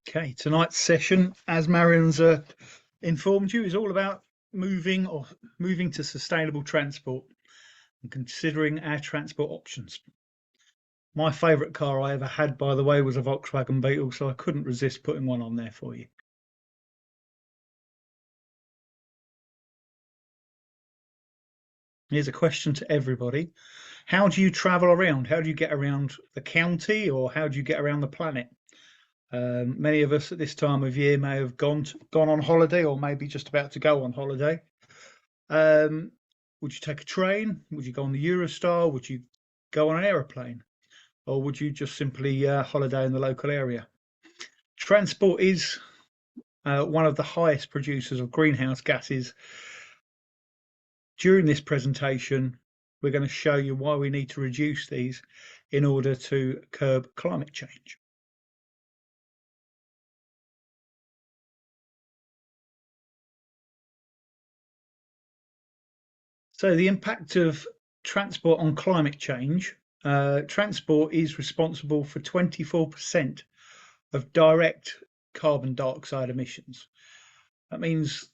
Okay, tonight's session, as Marion's informed you, is all about moving to sustainable transport and considering our transport options. My favourite car I ever had, by the way, was a Volkswagen Beetle, so I couldn't resist putting one on there for you. Here's a question to everybody. How do you travel around? How do you get around the county, or how do you get around the planet? Many of us at this time of year may have gone on holiday, or maybe just about to go on holiday. Would you take a train? Would you go on the Eurostar? Would you go on an aeroplane? Or would you just simply holiday in the local area? Transport is one of the highest producers of greenhouse gases. During this presentation, we're going to show you why we need to reduce these in order to curb climate change. So the impact of transport on climate change. Transport is responsible for 24% of direct carbon dioxide emissions. That means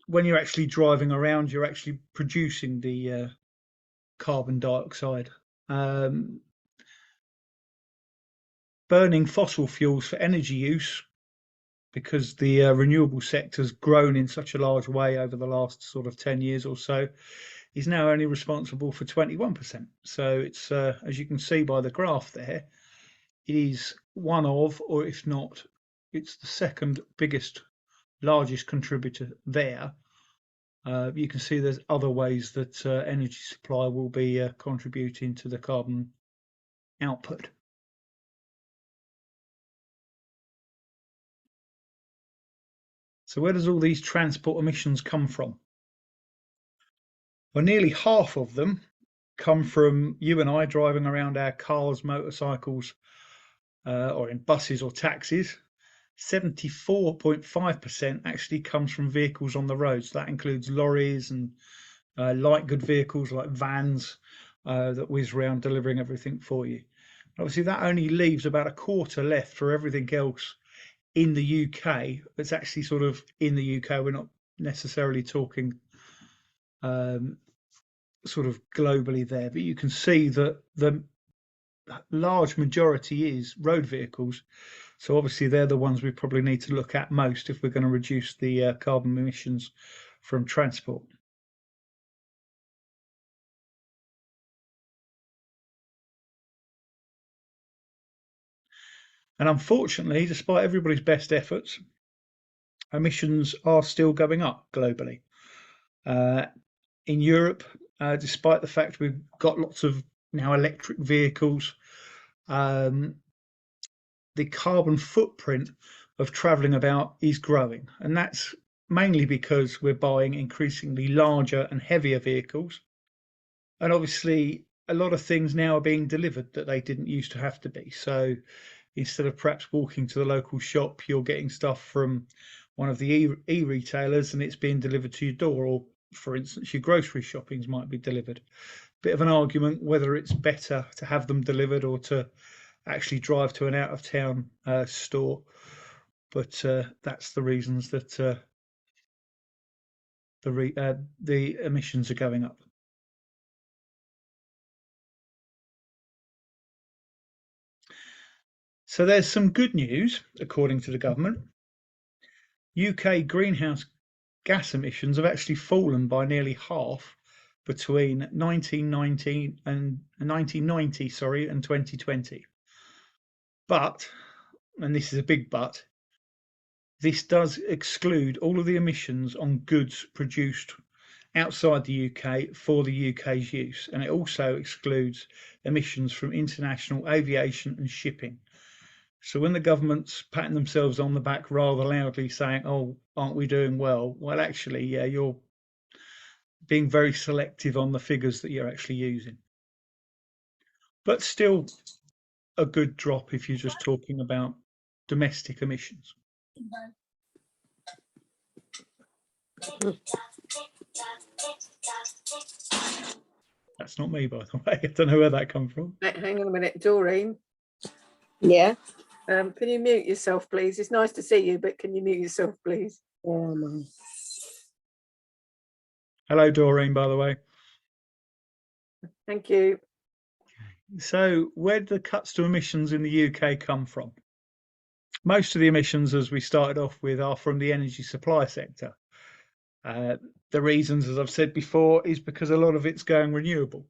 when you're actually driving around, you're actually producing the carbon dioxide. Burning fossil fuels for energy use, because the renewable sector has grown in such a large way over the last sort of 10 years or so, is now only responsible for 21%. So it's, as you can see by the graph there, it is one of, or if not, it's the second biggest, largest contributor there. You can see there's other ways that energy supply will be contributing to the carbon output. So where does all these transport emissions come from? Well, nearly half of them come from you and I driving around our cars, motorcycles, or in buses or taxis. 74.5% actually comes from vehicles on the roads. That includes lorries and light good vehicles like vans that whiz around delivering everything for you. Obviously, that only leaves about a quarter left for everything else in the UK. It's actually sort of in the UK. We're not necessarily talking sort of globally there, but you can see that the large majority is road vehicles. So obviously they're the ones we probably need to look at most if we're going to reduce the carbon emissions from transport. And unfortunately, despite everybody's best efforts, emissions are still going up globally. In Europe, despite the fact we've got lots of now electric vehicles, the carbon footprint of travelling about is growing, and that's mainly because we're buying increasingly larger and heavier vehicles, and obviously a lot of things now are being delivered that they didn't used to have to be. So instead of perhaps walking to the local shop, you're getting stuff from one of the e-retailers and it's being delivered to your door, or for instance your grocery shoppings might be delivered. Bit of an argument whether it's better to have them delivered or to actually drive to an out-of-town store, but that's the reasons that the emissions are going up. So there's some good news according to the government. UK greenhouse gas emissions have actually fallen by nearly half between 1990 and 2020. But, and this is a big but, this does exclude all of the emissions on goods produced outside the UK for the UK's use, and it also excludes emissions from international aviation and shipping. So when the government's patting themselves on the back rather loudly saying, oh, aren't we doing well? Well, actually, yeah, you're being very selective on the figures that you're actually using. But still a good drop if you're just talking about domestic emissions. That's not me, by the way. I don't know where that come from. Hang on a minute, Doreen. Yeah. Can you mute yourself, please? It's nice to see you, but can you mute yourself, please? Hello, Doreen, by the way. Thank you. So, where do the cuts to emissions in the UK come from? Most of the emissions, as we started off with, are from the energy supply sector. The reasons, as I've said before, is because a lot of it's going renewable.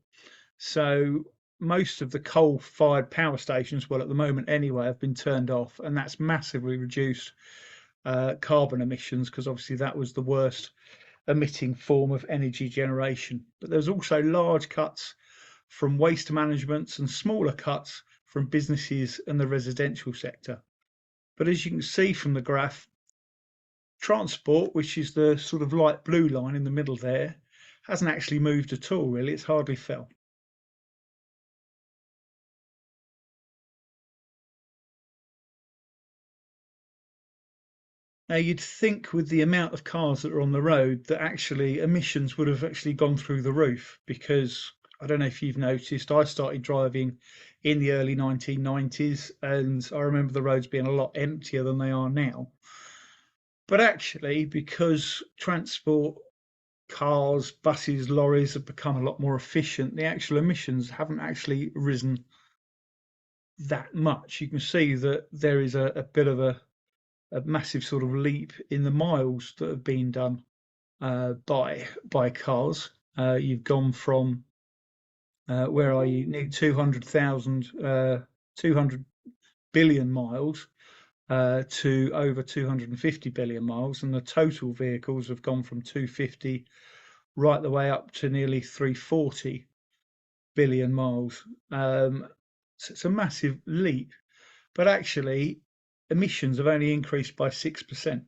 So most of the coal-fired power stations, well, at the moment anyway, have been turned off, and that's massively reduced carbon emissions, because obviously that was the worst emitting form of energy generation. But there's also large cuts from waste management and smaller cuts from businesses and the residential sector. But as you can see from the graph, transport, which is the sort of light blue line in the middle there, hasn't actually moved at all, really. It's hardly fell. Now, you'd think with the amount of cars that are on the road that actually emissions would have actually gone through the roof, because I don't know if you've noticed, I started driving in the early 1990s, and I remember the roads being a lot emptier than they are now. But actually, because transport, cars, buses, lorries have become a lot more efficient, the actual emissions haven't actually risen that much. You can see that there is a bit of a massive sort of leap in the miles that have been done by cars. You've gone from where are you? Nearly 200,000, 200 billion miles to over 250 billion miles, and the total vehicles have gone from 250 right the way up to nearly 340 billion miles. So it's a massive leap, but actually emissions have only increased by 6%.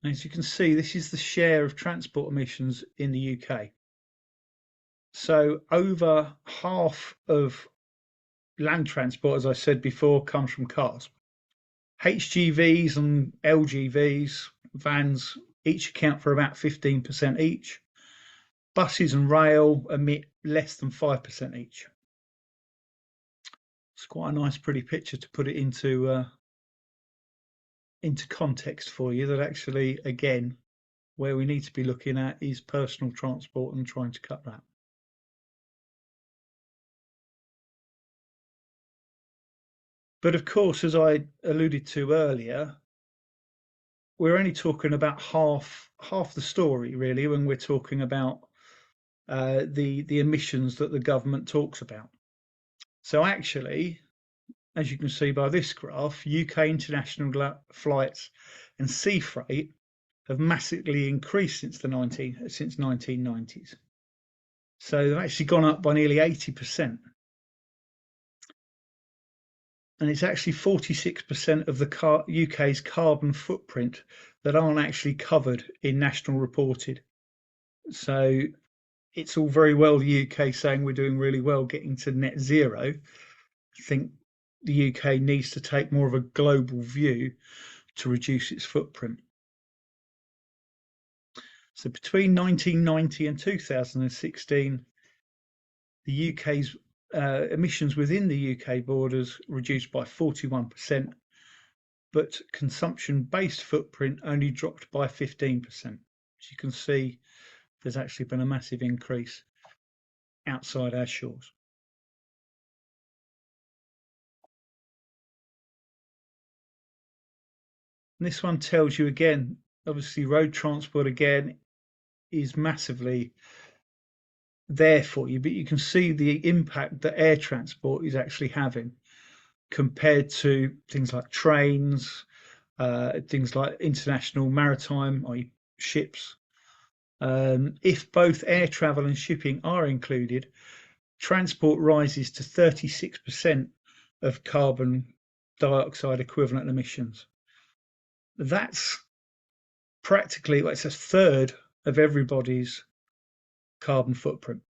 As you can see, this is the share of transport emissions in the UK. So over half of land transport, as I said before, comes from cars. HGVs and LGVs, vans, each account for about 15% each. Buses and rail emit less than 5% each. It's quite a nice, pretty picture to put it into context for you. That actually, again, where we need to be looking at is personal transport and trying to cut that. But of course, as I alluded to earlier, we're only talking about half the story, really, when we're talking about the emissions that the government talks about. So actually, as you can see by this graph, UK international flights and sea freight have massively increased since 1990s. So they've actually gone up by nearly 80%. And it's actually 46% of the UK's carbon footprint that aren't actually covered in national reported. So it's all very well the UK saying we're doing really well getting to net zero. I think the UK needs to take more of a global view to reduce its footprint. So between 1990 and 2016, the UK's emissions within the UK borders reduced by 41%, but consumption-based footprint only dropped by 15%. As you can see, there's actually been a massive increase outside our shores. And this one tells you again, obviously road transport again is massively there for you, but you can see the impact that air transport is actually having compared to things like trains, things like international maritime or ships. If both air travel and shipping are included, transport rises to 36% of carbon dioxide equivalent emissions. That's practically, well, it's a third of everybody's carbon footprint.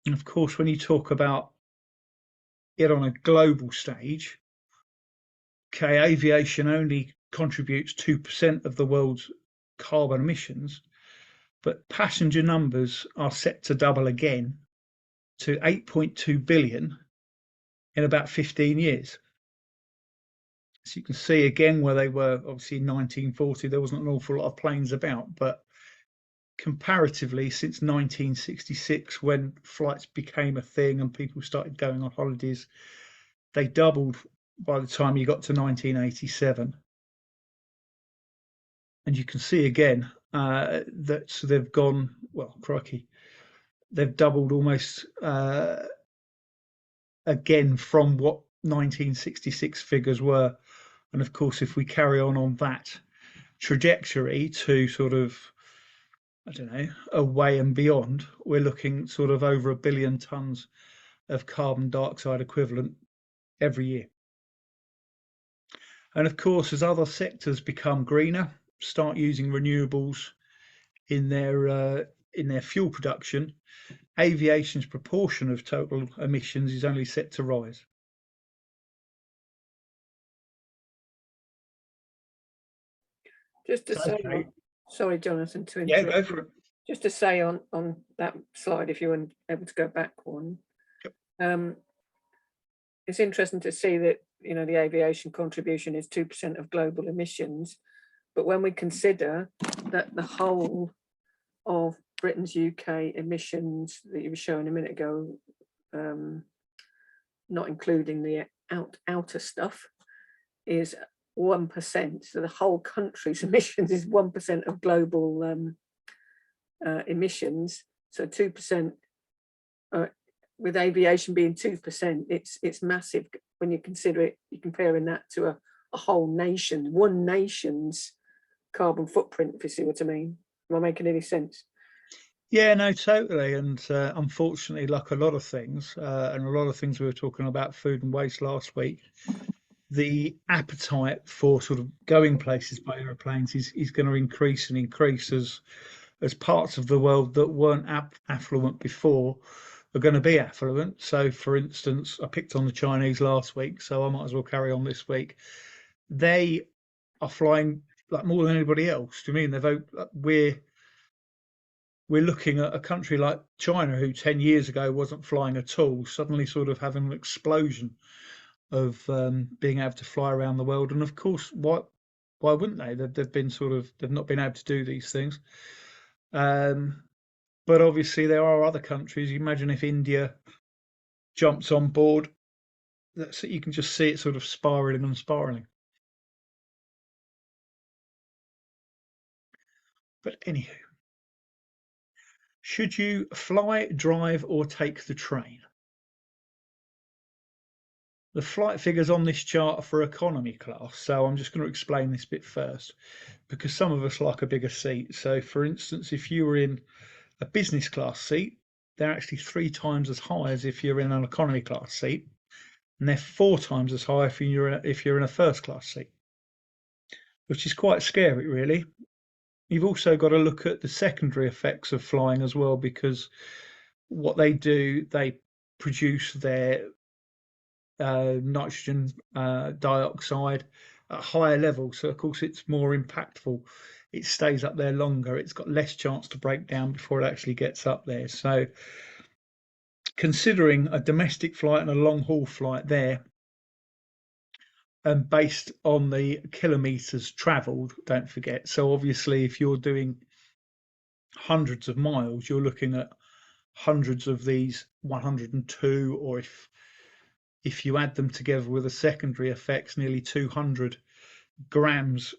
And of course, when you talk about it on a global stage, okay, aviation only contributes 2% of the world's carbon emissions, but passenger numbers are set to double again to 8.2 billion in about 15 years. So you can see again where they were. Obviously in 1940 there wasn't an awful lot of planes about, but comparatively since 1966, when flights became a thing and people started going on holidays, they doubled by the time you got to 1987. And you can see again that they've gone, well, crikey, they've doubled almost again from what 1966 figures were. And of course, if we carry on that trajectory to sort of, I don't know, away and beyond, we're looking sort of over 1 billion tons of carbon dioxide equivalent every year. And of course, as other sectors become greener, start using renewables in their fuel production, aviation's proportion of total emissions is only set to rise. Just to say, Okay. sorry, Jonathan, to Yeah, interrupt. go for it. Just to say on that slide, if you were able to go back one, it's interesting to see that, you know, the aviation contribution is 2% of global emissions, but when we consider that the whole of Britain's UK emissions that you were showing a minute ago, not including the outer stuff, is 1%. So the whole country's emissions is 1% of global emissions. So 2%, with aviation being 2%, it's massive when you consider it. You're comparing that to a whole nation, one nation's carbon footprint, if you see what I mean. Am I making any sense? Yeah, no, totally. And unfortunately, like a lot of things, and a lot of things we were talking about food and waste last week, the appetite for sort of going places by aeroplanes is going to increase and increase as parts of the world that weren't affluent before are going to be affluent. So, for instance, I picked on the Chinese last week, so I might as well carry on this week. They are flying like more than anybody else. Do you mean we're looking at a country like China, who 10 years ago wasn't flying at all, suddenly sort of having an explosion of being able to fly around the world. And of course, why wouldn't they? They've not been able to do these things. But obviously there are other countries. You imagine if India jumps on board, you can just see it sort of spiraling and spiraling. But anywho, should you fly, drive, or take the train? The flight figures on this chart are for economy class, so I'm just going to explain this bit first, because some of us like a bigger seat. So, for instance, if you were in a business class seat, they're actually 3 times as high as if you're in an economy class seat, and they're 4 times as high if you're in a first class seat, which is quite scary, really. You've also got to look at the secondary effects of flying as well, because what they do, they produce their nitrogen dioxide at higher levels. So, of course, it's more impactful. It stays up there longer. It's got less chance to break down before it actually gets up there. So, considering a domestic flight and a long haul flight there, and based on the kilometers traveled, don't forget. So, obviously, if you're doing hundreds of miles, you're looking at hundreds of these 102, or if you add them together with the secondary effects, nearly 200 grams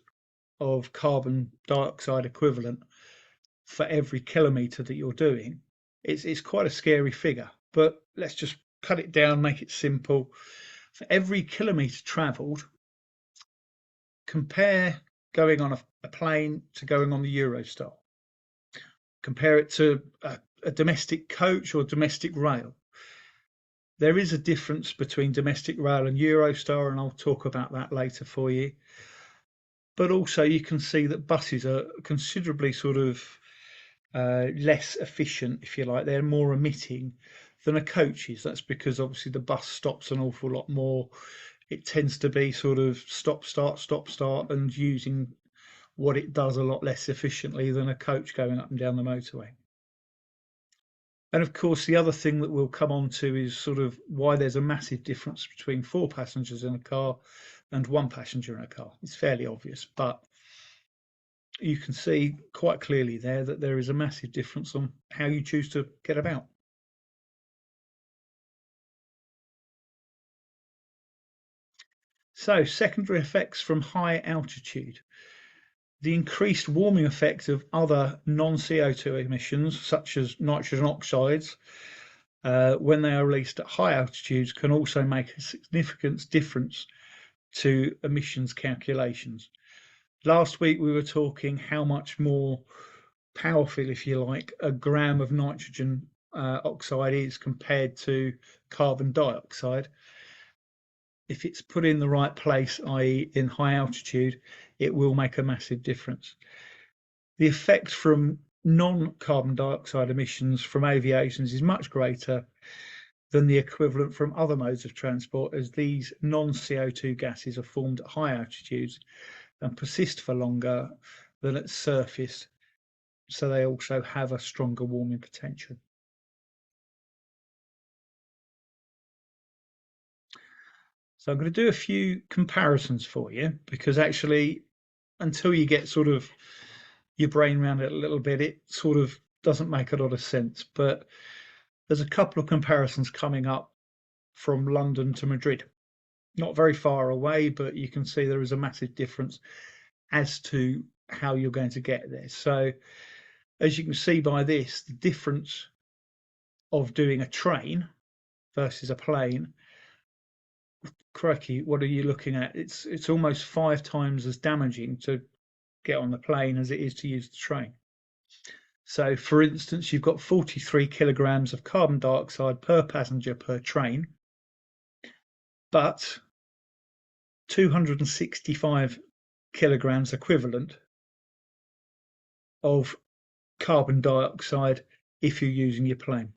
of carbon dioxide equivalent for every kilometre that you're doing. It's quite a scary figure, but let's just cut it down, make it simple. For every kilometre travelled, compare going on a plane to going on the Eurostar. Compare it to a domestic coach or domestic rail. There is a difference between domestic rail and Eurostar, and I'll talk about that later for you. But also you can see that buses are considerably sort of less efficient, if you like. They're more emitting than a coach is. That's because obviously the bus stops an awful lot more. It tends to be sort of stop, start, and using what it does a lot less efficiently than a coach going up and down the motorway. And of course, the other thing that we'll come on to is sort of why there's a massive difference between 4 passengers in a car and 1 passenger in a car. It's fairly obvious, but you can see quite clearly there that there is a massive difference on how you choose to get about. So, secondary effects from high altitude. The increased warming effect of other non-CO2 emissions, such as nitrogen oxides, when they are released at high altitudes, can also make a significant difference to emissions calculations. Last week we were talking how much more powerful, if you like, a gram of nitrogen oxide is compared to carbon dioxide. If it's put in the right place, i.e. in high altitude, it will make a massive difference. The effect from non-carbon dioxide emissions from aviation is much greater than the equivalent from other modes of transport, as these non-CO2 gases are formed at high altitudes and persist for longer than at surface, so they also have a stronger warming potential. So I'm going to do a few comparisons for you, because actually, until you get sort of your brain around it a little bit, it sort of doesn't make a lot of sense. But there's a couple of comparisons coming up from London to Madrid. Not very far away, but you can see there is a massive difference as to how you're going to get there. So as you can see by this, the difference of doing a train versus a plane, crikey, what are you looking at? It's almost 5 times as damaging to get on the plane as it is to use the train. So for instance, you've got 43 kilograms of carbon dioxide per passenger per train, but 265 kilograms equivalent of carbon dioxide if you're using your plane.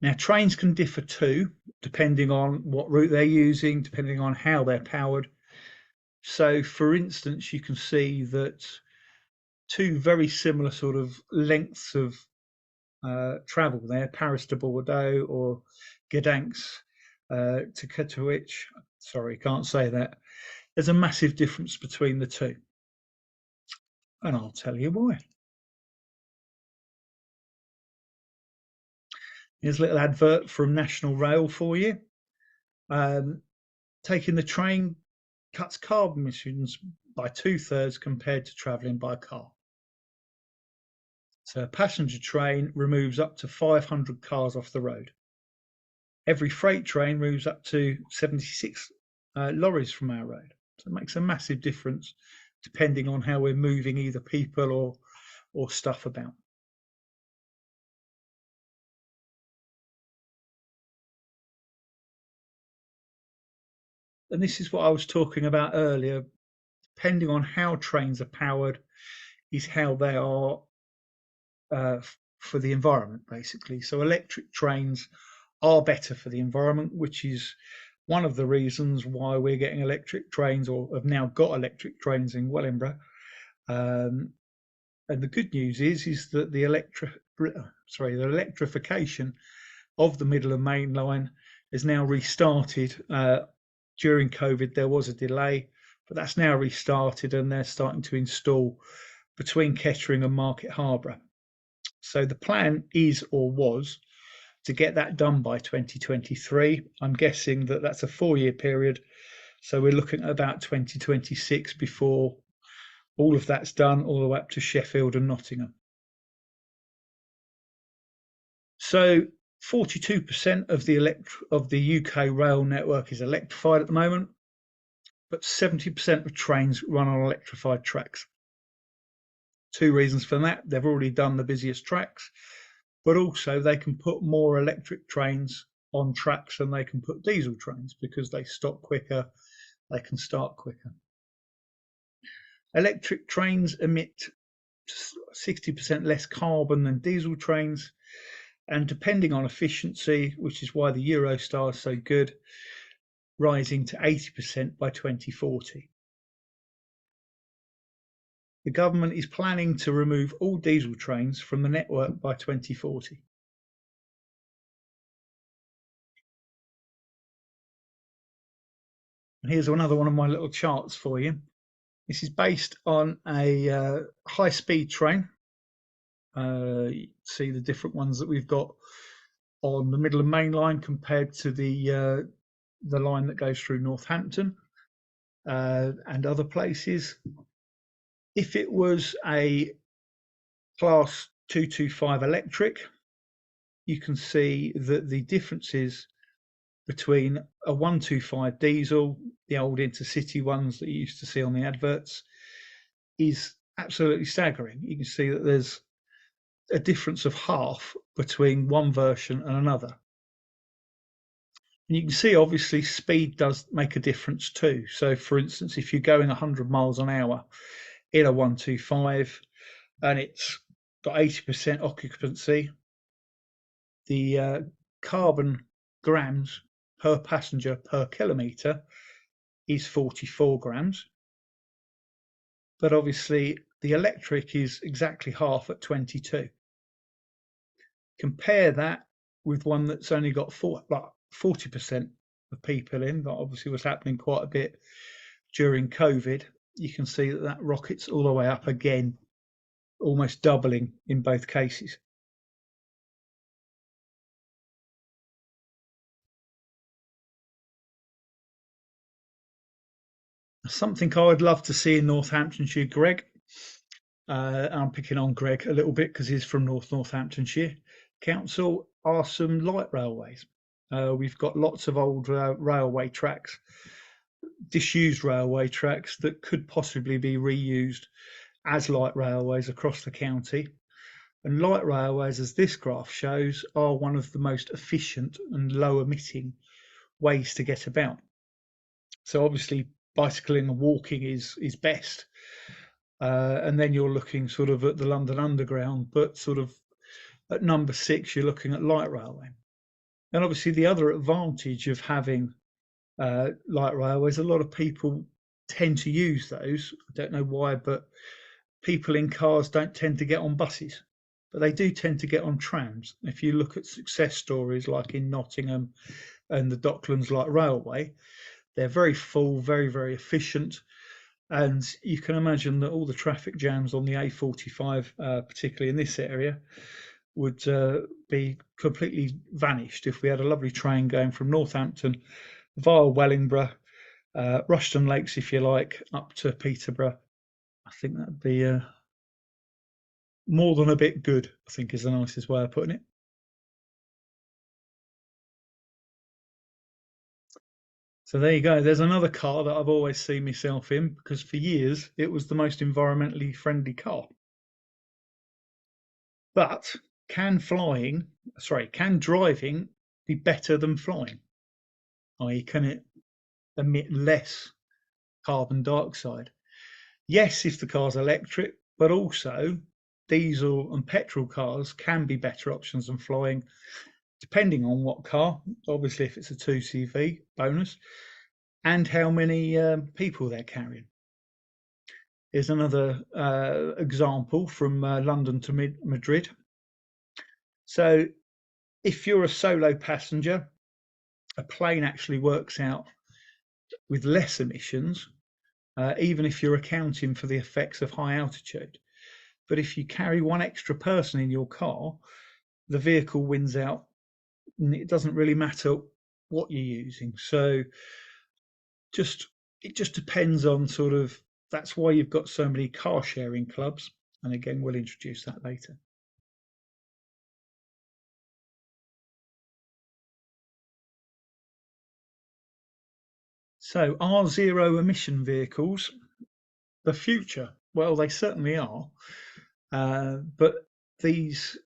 Now, trains can differ too, depending on what route they're using, depending on how they're powered. So, for instance, you can see that 2 very similar sort of lengths of travel there, Paris to Bordeaux or Gdansk to Katowice. Sorry, can't say that. There's a massive difference between the 2. And I'll tell you why. Here's a little advert from National Rail for you. Taking the train cuts carbon emissions by 2/3 compared to travelling by car. So a passenger train removes up to 500 cars off the road. Every freight train moves up to 76 lorries from our road. So it makes a massive difference depending on how we're moving either people or stuff about. And this is what I was talking about earlier. Depending on how trains are powered is how they are for the environment, basically. So electric trains are better for the environment, which is one of the reasons why we're getting electric trains, or have now got electric trains in Wellingborough. And the good news is that the electrification of the Middle and Main Line is now restarted. During COVID, there was a delay, but that's now restarted, and they're starting to install between Kettering and Market Harborough. So the plan is, or was, to get that done by 2023. I'm guessing that that's a 4-year period. So we're looking at about 2026 before all of that's done, all the way up to Sheffield and Nottingham. So 42% of the UK rail network is electrified at the moment, but 70% of trains run on electrified tracks. 2 reasons for that. They've already done the busiest tracks, but also they can put more electric trains on tracks than they can put diesel trains, because they stop quicker, they can start quicker. Electric trains emit 60% less carbon than diesel trains, and depending on efficiency, which is why the Eurostar is so good, rising to 80% by 2040. The government is planning to remove all diesel trains from the network by 2040. And here's another one of my little charts for you. This is based on a high-speed train. You see the different ones that we've got on the Middle and Main Line compared to the line that goes through Northampton and other places. If it was a Class 225 electric, you can see that the differences between a 125 diesel, the old intercity ones that you used to see on the adverts, is absolutely staggering. You can see that there's a difference of half between one version and another. And you can see obviously speed does make a difference too. So for instance, if you're going 100 miles an hour in a 125 and it's got 80% occupancy, the carbon grams per passenger per kilometre is 44 grams. But obviously the electric is exactly half at 22. Compare that with one that's only got 40% of people in. That obviously was happening quite a bit during COVID. You can see that that rockets all the way up again, almost doubling in both cases. Something I would love to see in Northamptonshire, Greg. I'm picking on Greg a little bit because he's from Northamptonshire Council, are some light railways. We've got lots of old railway tracks, disused railway tracks that could possibly be reused as light railways across the county. And light railways, as this graph shows, are one of the most efficient and low emitting ways to get about. So obviously bicycling and walking is best. And then you're looking sort of at the London Underground, but sort of at number 6, you're looking at light railway. And obviously the other advantage of having light railways, a lot of people tend to use those. I don't know why, but people in cars don't tend to get on buses, but they do tend to get on trams. If you look at success stories like in Nottingham and the Docklands Light Railway, they're very full, very, very efficient. And you can imagine that all the traffic jams on the A45, particularly in this area, would be completely vanished if we had a lovely train going from Northampton via Wellingborough, Rushton Lakes, if you like, up to Peterborough. I think that'd be more than a bit good, I think is the nicest way of putting it. So there you go. There's another car that I've always seen myself in because for years it was the most environmentally friendly car. But can driving be better than flying? I.e., can it emit less carbon dioxide? Yes, if the car's electric, but also diesel and petrol cars can be better options than flying, depending on what car. Obviously, if it's a 2CV, bonus, and how many people they're carrying. Here's another example from London to Madrid. So if you're a solo passenger, a plane actually works out with less emissions, even if you're accounting for the effects of high altitude. But if you carry one extra person in your car, the vehicle wins out, and it doesn't really matter what you're using. So it just depends on sort of, that's why you've got so many car sharing clubs. And again, we'll introduce that later. So are zero emission vehicles the future? Well, they certainly are. But these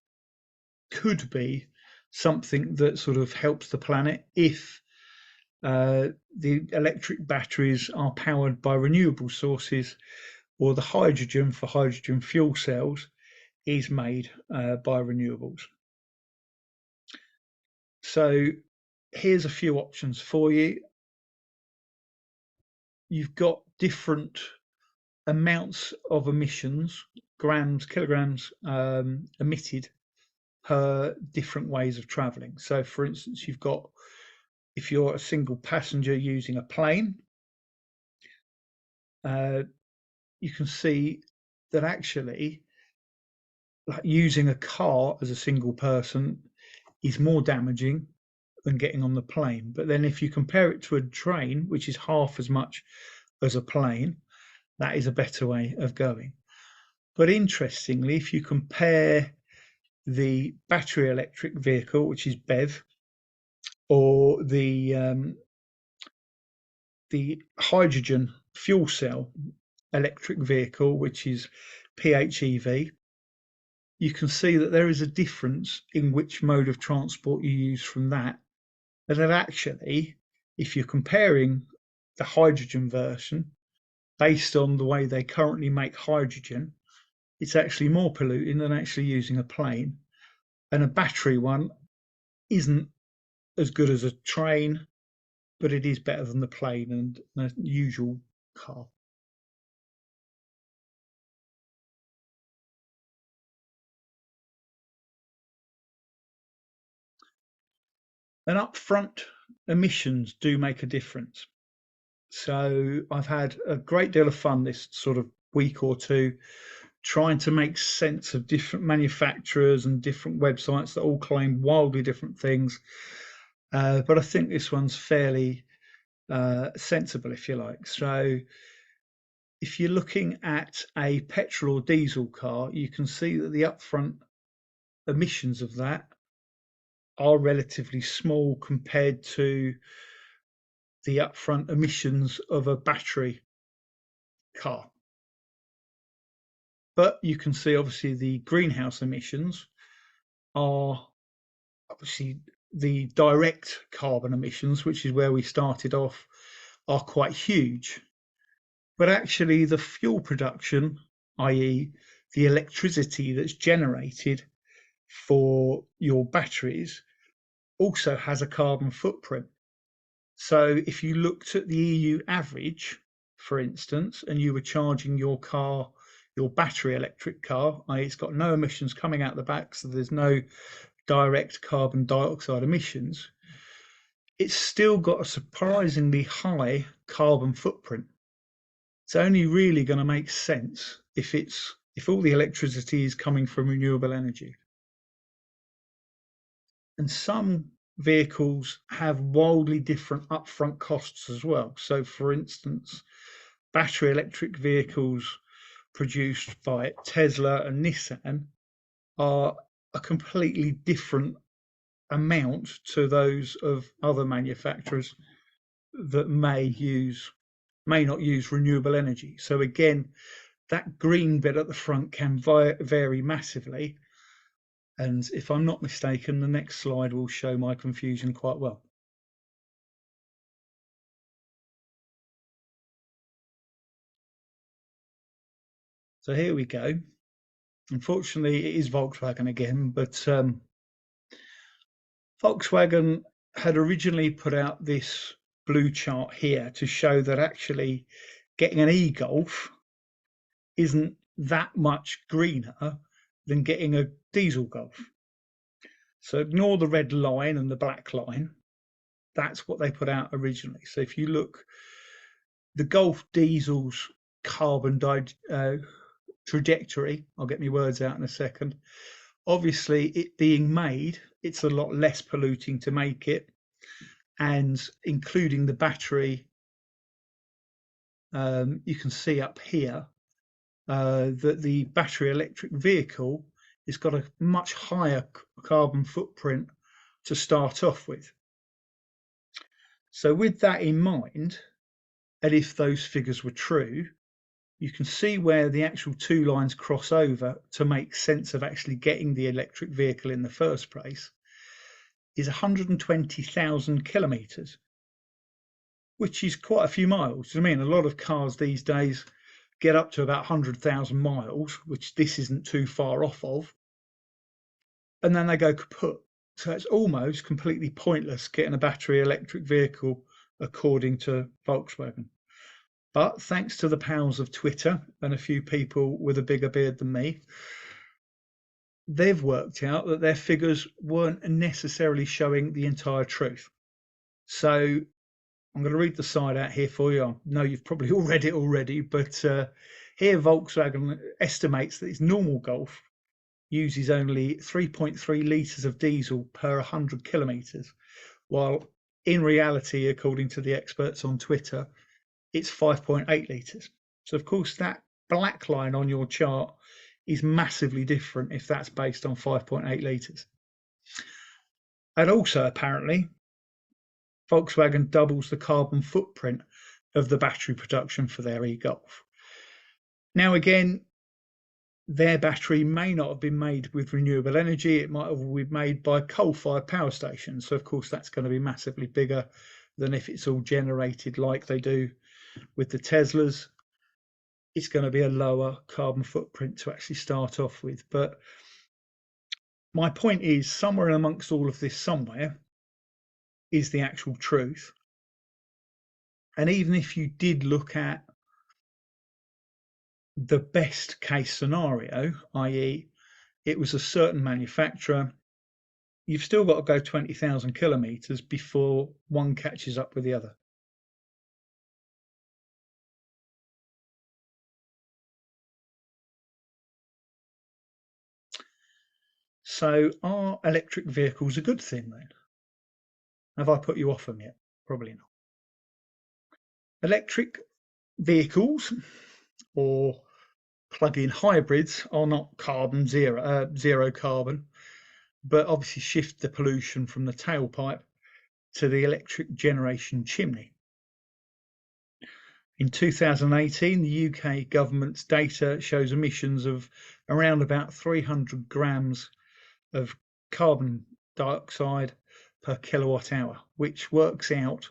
could be something that sort of helps the planet if the electric batteries are powered by renewable sources, or the hydrogen for hydrogen fuel cells is made by renewables. So here's a few options for you. You've got different amounts of emissions, kilograms emitted per different ways of traveling. So for instance, you've got, if you're a single passenger using a plane, you can see that actually, like, using a car as a single person is more damaging than getting on the plane. But then if you compare it to a train, which is half as much as a plane, that is a better way of going. But interestingly, if you compare the battery electric vehicle, which is BEV, or the hydrogen fuel cell electric vehicle, which is PHEV, you can see that there is a difference in which mode of transport you use from that. And that actually, if you're comparing the hydrogen version based on the way they currently make hydrogen, it's actually more polluting than actually using a plane. And a battery one isn't as good as a train, but it is better than the plane and the usual car. And upfront emissions do make a difference. So I've had a great deal of fun this sort of week or two trying to make sense of different manufacturers and different websites that all claim wildly different things. But I think this one's fairly sensible, if you like. So if you're looking at a petrol or diesel car, you can see that the upfront emissions of that are relatively small compared to the upfront emissions of a battery car. But you can see obviously the greenhouse emissions are obviously the direct carbon emissions, which is where we started off, are quite huge. But actually the fuel production, i.e. the electricity that's generated for your batteries, also has a carbon footprint. So if you looked at the EU average, for instance, and you were charging your car, your battery electric car, i.e. it's got no emissions coming out the back, so there's no direct carbon dioxide emissions, it's still got a surprisingly high carbon footprint. It's only really going to make sense if all the electricity is coming from renewable energy. And some vehicles have wildly different upfront costs as well. So for instance, battery electric vehicles produced by Tesla and Nissan are a completely different amount to those of other manufacturers that may not use renewable energy. So again, that green bit at the front can vary massively. And if I'm not mistaken, the next slide will show my confusion quite well. So here we go. Unfortunately, it is Volkswagen again, but Volkswagen had originally put out this blue chart here to show that actually getting an e-Golf isn't that much greener than getting a diesel Golf. So ignore the red line and the black line. That's what they put out originally. So if you look, the Golf diesel's carbon trajectory, I'll get my words out in a second. Obviously, it being made, it's a lot less polluting to make it, and including the battery, you can see up here that the battery electric vehicle has got a much higher carbon footprint to start off with. So with that in mind, and if those figures were true, you can see where the actual two lines cross over to make sense of actually getting the electric vehicle in the first place is 120,000 kilometers, which is quite a few miles. I mean, a lot of cars these days get up to about 100,000 miles, which this isn't too far off of, and then they go kaput. So it's almost completely pointless getting a battery electric vehicle, according to Volkswagen. But thanks to the powers of Twitter and a few people with a bigger beard than me, they've worked out that their figures weren't necessarily showing the entire truth. So I'm going to read the side out here for you. I know you've probably all read it already, but here Volkswagen estimates that its normal Golf uses only 3.3 litres of diesel per 100 kilometres, while in reality, according to the experts on Twitter, it's 5.8 litres. So, of course, that black line on your chart is massively different if that's based on 5.8 litres. And also, apparently, Volkswagen doubles the carbon footprint of the battery production for their e-Golf. Now, again, their battery may not have been made with renewable energy. It might have been made by coal-fired power stations. So, of course, that's going to be massively bigger than if it's all generated like they do with the Teslas. It's going to be a lower carbon footprint to actually start off with. But my point is, somewhere amongst all of this somewhere is the actual truth. And even if you did look at the best case scenario, i.e., it was a certain manufacturer, you've still got to go 20,000 kilometers before one catches up with the other. So are electric vehicles a good thing then? Have I put you off them yet? Probably not. Electric vehicles or plug-in hybrids are not zero carbon, but obviously shift the pollution from the tailpipe to the electric generation chimney. In 2018, the UK government's data shows emissions of around about 300 grams of carbon dioxide per kilowatt hour, which works out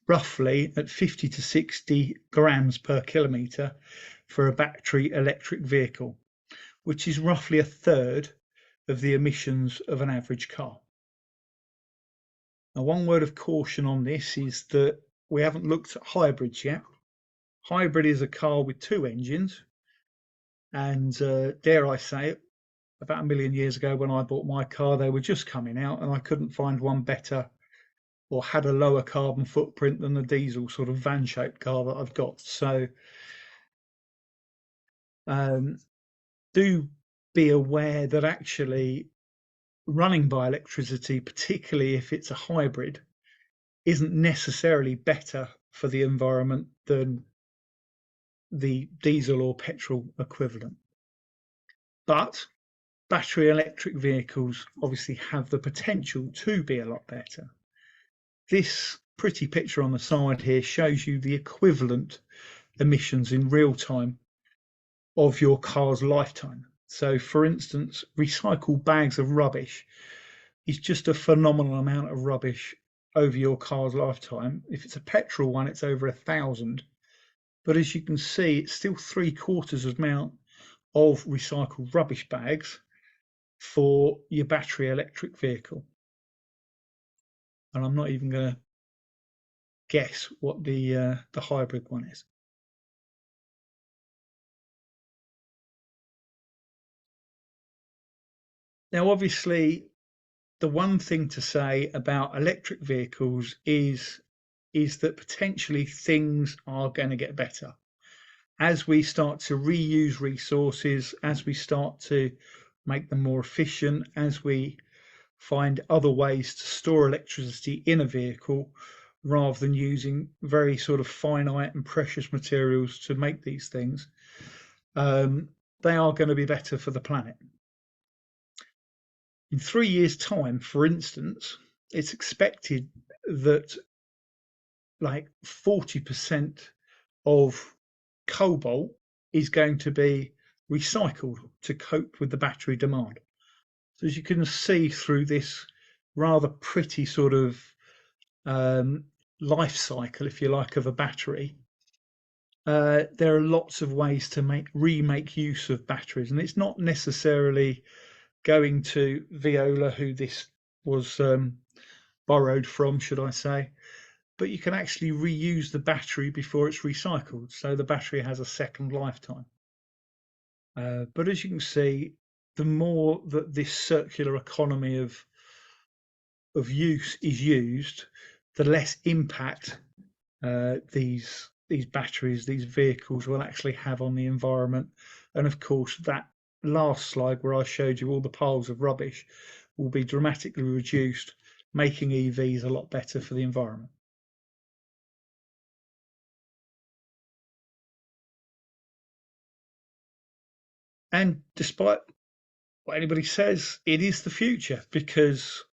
roughly at 50 to 60 grams per kilometre for a battery electric vehicle, which is roughly a third of the emissions of an average car. Now, one word of caution on this is that we haven't looked at hybrids yet. Hybrid is a car with two engines, and dare I say it, about 1 million years ago when I bought my car, they were just coming out, and I couldn't find one better or had a lower carbon footprint than the diesel sort of van-shaped car that I've got. So do be aware that actually running by electricity, particularly if it's a hybrid, isn't necessarily better for the environment than the diesel or petrol equivalent. But battery electric vehicles obviously have the potential to be a lot better. This pretty picture on the side here shows you the equivalent emissions in real time of your car's lifetime. So, for instance, recycled bags of rubbish is just a phenomenal amount of rubbish over your car's lifetime. If it's a petrol one, it's over 1,000. But as you can see, it's still 3/4 amount of recycled rubbish bags for your battery electric vehicle. And I'm not even going to guess what the hybrid one is. Now, obviously, the one thing to say about electric vehicles is that potentially things are going to get better as we start to reuse resources, as we start to make them more efficient, as we find other ways to store electricity in a vehicle rather than using very sort of finite and precious materials to make these things. They are going to be better for the planet. In 3 years' time, for instance, it's expected that like 40% of cobalt is going to be recycled to cope with the battery demand. So as you can see through this rather pretty sort of life cycle, if you like, of a battery, there are lots of ways to remake use of batteries, and it's not necessarily going to Viola, who this was borrowed from, should I say. But you can actually reuse the battery before it's recycled, so the battery has a second lifetime. But as you can see, the more that this circular economy of use is used, the less impact these batteries, these vehicles will actually have on the environment. And of course, that last slide where I showed you all the piles of rubbish will be dramatically reduced, making EVs a lot better for the environment. And despite what anybody says, it is the future, because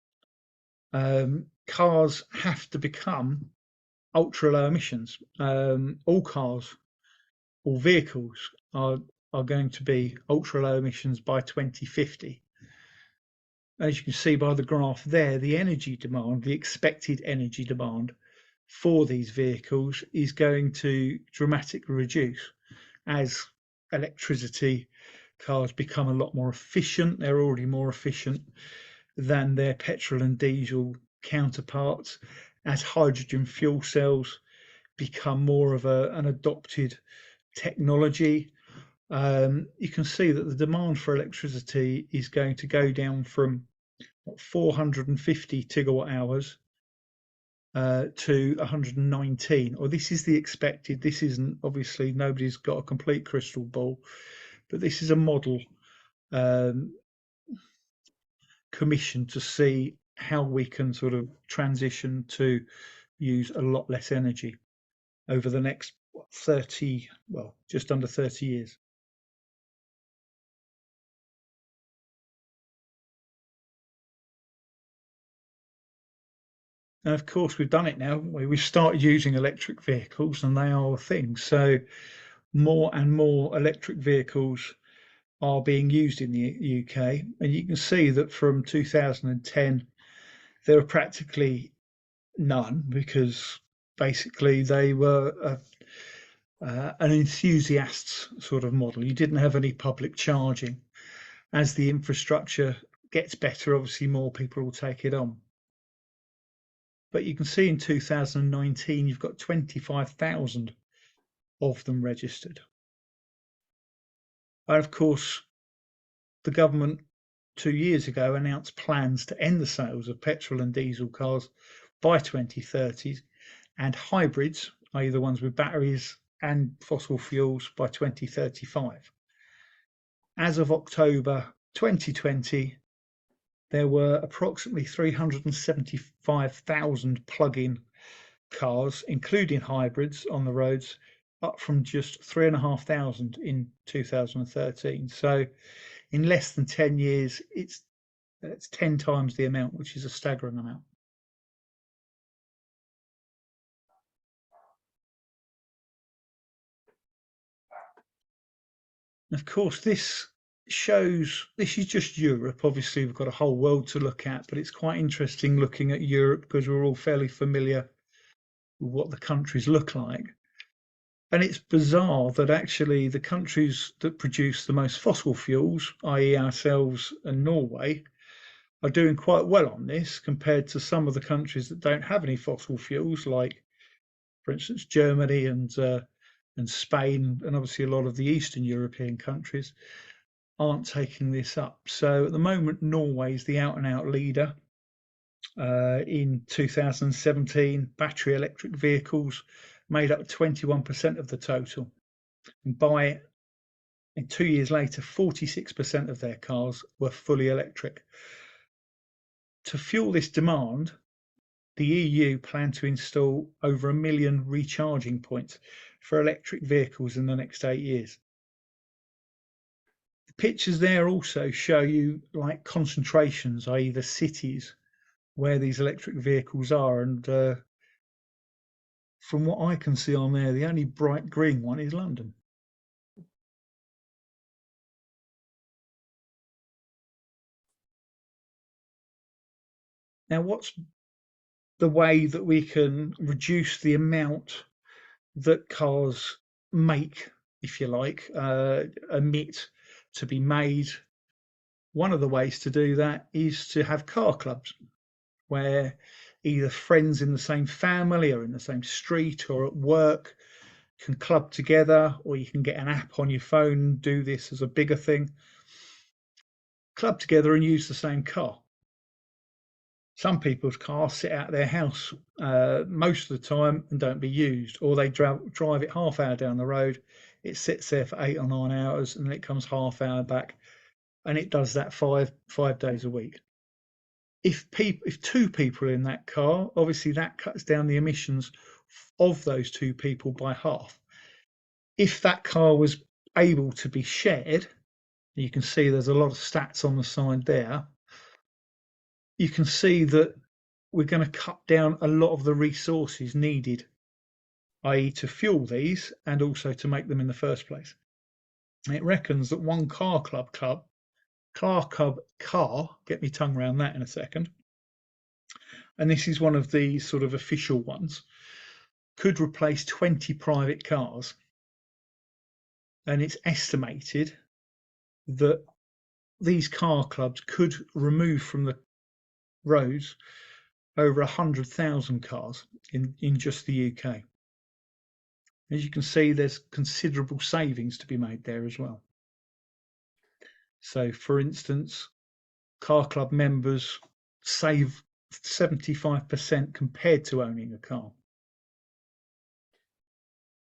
cars have to become ultra low emissions. All cars, all vehicles are going to be ultra low emissions by 2050. As you can see by the graph there, the energy demand, the expected energy demand for these vehicles is going to dramatically reduce as electricity cars become a lot more efficient. They're already more efficient than their petrol and diesel counterparts. As hydrogen fuel cells become more of an adopted technology, you can see that the demand for electricity is going to go down from 450 gigawatt hours to 119, or this is the expected. This isn't, obviously nobody's got a complete crystal ball, but this is a model commissioned to see how we can sort of transition to use a lot less energy over the next 30, well, just under 30 years. And of course, we've done it now. We've started using electric vehicles, and they are a thing. So more and more electric vehicles are being used in the UK. And you can see that from 2010, there were practically none, because basically they were an enthusiasts sort of model. You didn't have any public charging. As the infrastructure gets better, obviously more people will take it on. But you can see in 2019, you've got 25,000 of them registered. And of course, the government 2 years ago announced plans to end the sales of petrol and diesel cars by 2030, and hybrids, i.e. the ones with batteries and fossil fuels, by 2035. As of October 2020, there were approximately 375,000 plug-in cars, including hybrids, on the roads, up from just 3,500 in 2013. So in less than 10 years, it's 10 times the amount, which is a staggering amount. Of course, this is just Europe. Obviously, we've got a whole world to look at, but it's quite interesting looking at Europe because we're all fairly familiar with what the countries look like. And it's bizarre that actually the countries that produce the most fossil fuels, i.e. ourselves and Norway, are doing quite well on this compared to some of the countries that don't have any fossil fuels, like, for instance, Germany and Spain, and obviously a lot of the Eastern European countries aren't taking this up. So at the moment, Norway is the out and out leader. In 2017, battery electric vehicles made up 21% of the total. And in 2 years later, 46% of their cars were fully electric. To fuel this demand, the EU plan to install over 1 million recharging points for electric vehicles in the next 8 years. The pictures there also show you like concentrations, i.e. the cities where these electric vehicles are. And from what I can see on there, the only bright green one is London. Now, what's the way that we can reduce the amount that cars make, if you like, emit to be made? One of the ways to do that is to have car clubs. where either friends in the same family or in the same street or at work can club together, or you can get an app on your phone and do this as a bigger thing. Club together and use the same car. Some people's cars sit out of their house most of the time and don't be used, or they drive it half hour down the road. It sits there for 8 or 9 hours, and then it comes half hour back, and it does that five days a week. If two people are in that car, obviously that cuts down the emissions of those two people by half. If that car was able to be shared, you can see there's a lot of stats on the side there. You can see that we're going to cut down a lot of the resources needed, i.e. to fuel these and also to make them in the first place. It reckons that one car, get me tongue around that in a second, and this is one of the sort of official ones, could replace 20 private cars. And it's estimated that these car clubs could remove from the roads over 100,000 cars in just the UK. As you can see, there's considerable savings to be made there as well. So, for instance, car club members save 75% compared to owning a car.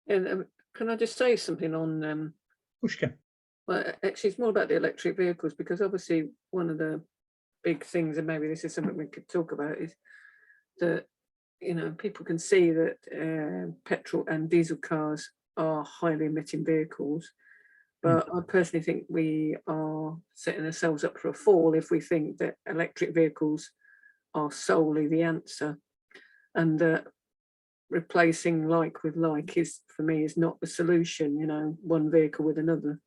And can I just say something on? Pushka. Well, actually, it's more about the electric vehicles, because obviously one of the big things, and maybe this is something we could talk about, is that people can see that petrol and diesel cars are highly emitting vehicles. But I personally think we are setting ourselves up for a fall if we think that electric vehicles are solely the answer, and that replacing like with like is, for me, is not the solution. One vehicle with another.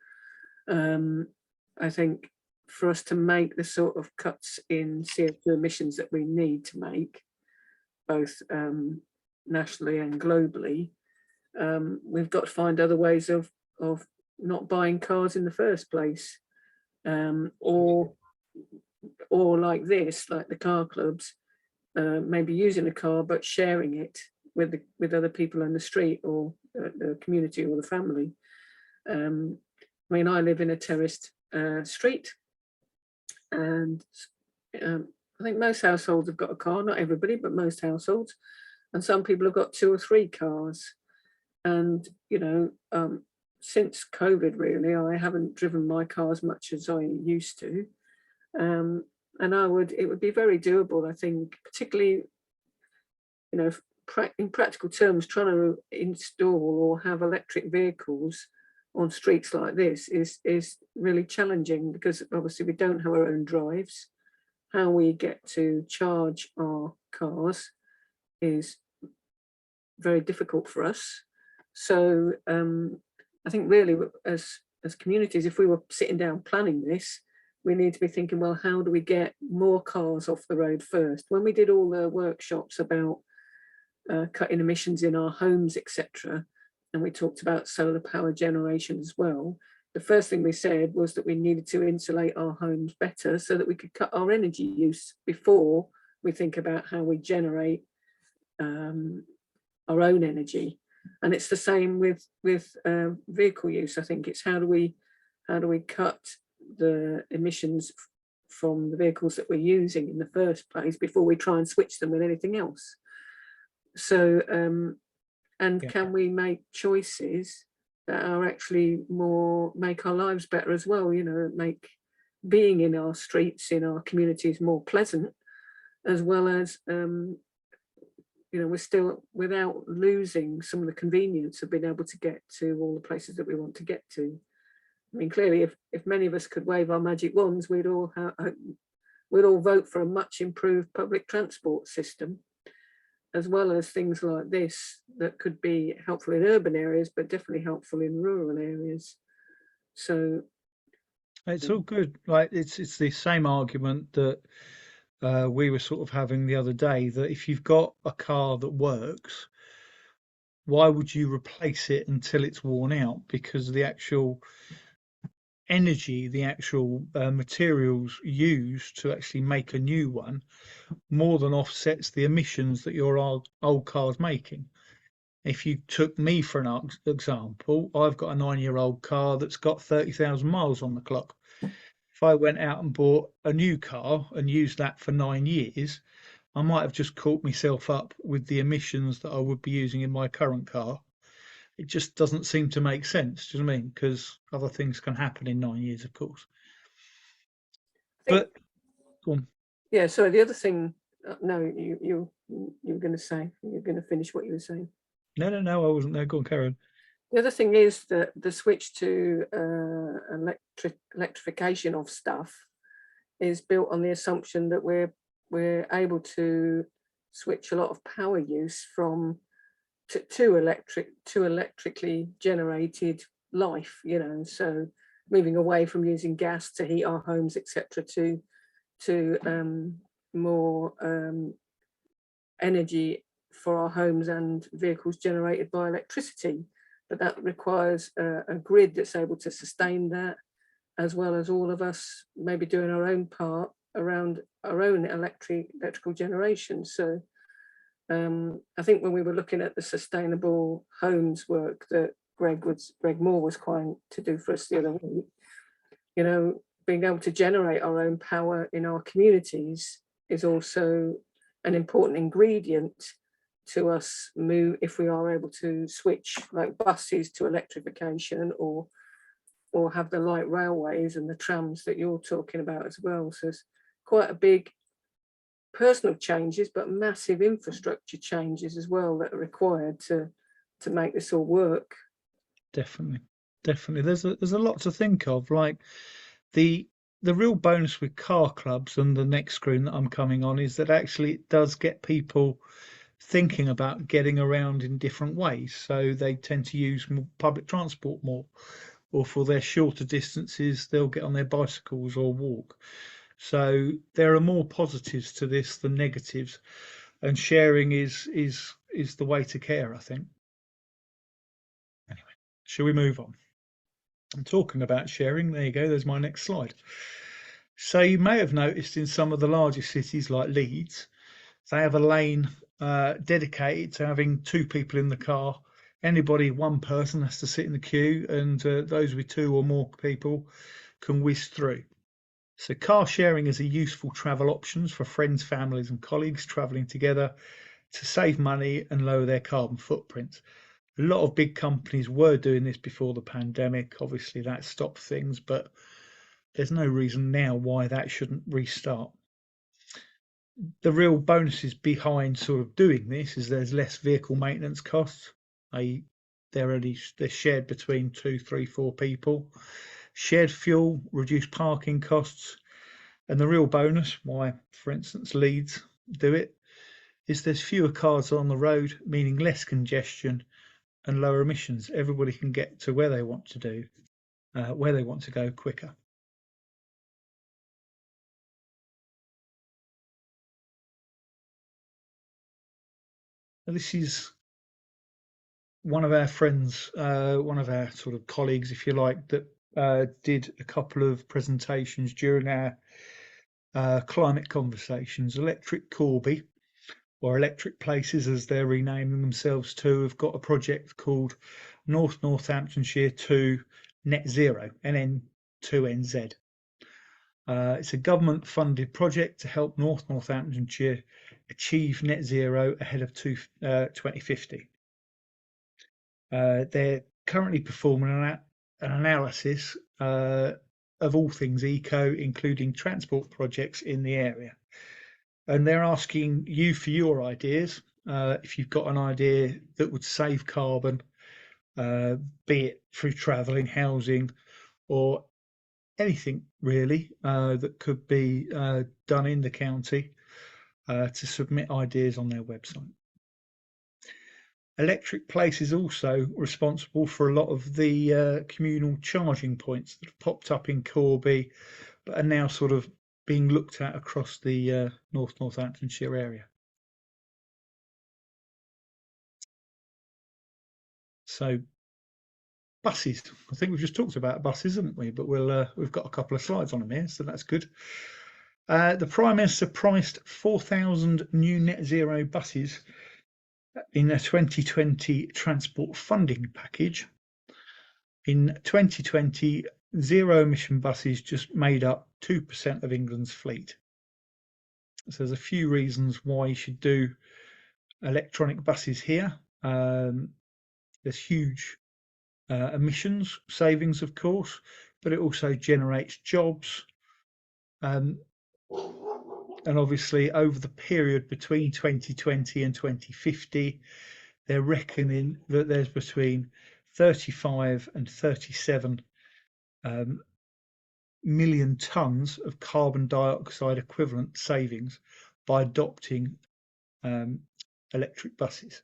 I think for us to make the sort of cuts in CO2 emissions that we need to make, both nationally and globally, we've got to find other ways of not buying cars in the first place, or like this, like the car clubs, maybe using a car but sharing it with other people in the street or the community or the family. I live in a terraced street, and I think most households have got a car, not everybody, but most households, and some people have got 2 or 3 cars. And since COVID, really, I haven't driven my car as much as I used to, and it would be very doable, I think, particularly in practical terms. Trying to install or have electric vehicles on streets like this is really challenging, because obviously we don't have our own drives. How we get to charge our cars is very difficult for us. So I think really, as communities, if we were sitting down planning this, we need to be thinking, well, how do we get more cars off the road first? When we did all the workshops about cutting emissions in our homes, etc., and we talked about solar power generation as well, the first thing we said was that we needed to insulate our homes better so that we could cut our energy use before we think about how we generate our own energy. And it's the same with vehicle use. I think it's how do we cut the emissions from the vehicles that we're using in the first place before we try and switch them with anything else. So can we make choices that are actually make our lives better as well, make being in our streets, in our communities, more pleasant, as well as we're still, without losing some of the convenience of being able to get to all the places that we want to get to. I mean, clearly, if many of us could wave our magic wands, we'd all vote for a much improved public transport system, as well as things like this that could be helpful in urban areas, but definitely helpful in rural areas. So it's all good. Like it's the same argument that we were sort of having the other day, that if you've got a car that works, why would you replace it until it's worn out? Because the actual energy, the actual materials used to actually make a new one, more than offsets the emissions that your old car's making. If you took me for an example, I've got a 9-year-old car that's got 30,000 miles on the clock. If I went out and bought a new car and used that for 9 years, I might have just caught myself up with the emissions that I would be using in my current car. It just doesn't seem to make sense. Do you know what I mean? Because other things can happen in 9 years, of course. I think, But go on. yeah, sorry, the other thing, no, you were going to say, you're going to finish what you were saying. No, I wasn't there. Go on, Karen. The other thing is that the switch to electrification of stuff is built on the assumption that we're able to switch a lot of power use from to electrically generated life, you know, so moving away from using gas to heat our homes, etc., to more energy for our homes and vehicles generated by electricity. But that requires a grid that's able to sustain that, as well as all of us maybe doing our own part around our own electrical generation. So I think when we were looking at the sustainable homes work that Greg Moore was trying to do for us the other week, you know, being able to generate our own power in our communities is also an important ingredient to us move, if we are able to switch like buses to electrification, or have the light railways and the trams that you're talking about as well. So it's quite a big personal changes, but massive infrastructure changes as well that are required to make this all work. Definitely. There's a lot to think of. Like the real bonus with car clubs and the next screen that I'm coming on is that actually it does get people thinking about getting around in different ways. So they tend to use public transport more, or for their shorter distances, they'll get on their bicycles or walk. So there are more positives to this than negatives, and sharing is the way to care, I think. Anyway, shall we move on? I'm talking about sharing. There you go. There's my next slide. So you may have noticed in some of the larger cities like Leeds, they have a lane dedicated to having 2 people in the car. One person has to sit in the queue, and those with 2 or more people can whiz through. So car sharing is a useful travel options for friends, families and colleagues travelling together to save money and lower their carbon footprint. A lot of big companies were doing this before the pandemic. Obviously that stopped things, but there's no reason now why that shouldn't restart. The real bonuses behind sort of doing this is there's less vehicle maintenance costs. They're shared between 2, 3, 4 people. Shared fuel, reduced parking costs, and the real bonus, why, for instance, Leeds do it, is there's fewer cars on the road, meaning less congestion and lower emissions. Everybody can get to where they want to go quicker. This is one of our friends, one of our sort of colleagues, if you like, that did a couple of presentations during our climate conversations. Electric Corby, or Electric Places as they're renaming themselves to, have got a project called Northamptonshire to Net Zero, NN2NZ. It's a government funded project to help Northamptonshire achieve net zero ahead of 2050. They're currently performing an analysis of all things eco, including transport projects in the area. And they're asking you for your ideas. If you've got an idea that would save carbon, be it through travelling, housing, or anything really that could be done in the county, to submit ideas on their website. Electric Place is also responsible for a lot of the communal charging points that have popped up in Corby, but are now sort of being looked at across the Northamptonshire area. So buses. I think we've just talked about buses, haven't we? But we've got a couple of slides on them here, so that's good. The Prime Minister promised 4,000 new net zero buses in a 2020 transport funding package. In 2020, zero emission buses just made up 2% of England's fleet. So there's a few reasons why you should do electronic buses here. There's huge emissions savings, of course, but it also generates jobs. And obviously, over the period between 2020 and 2050, they're reckoning that there's between 35 and 37 million tons of carbon dioxide equivalent savings by adopting electric buses.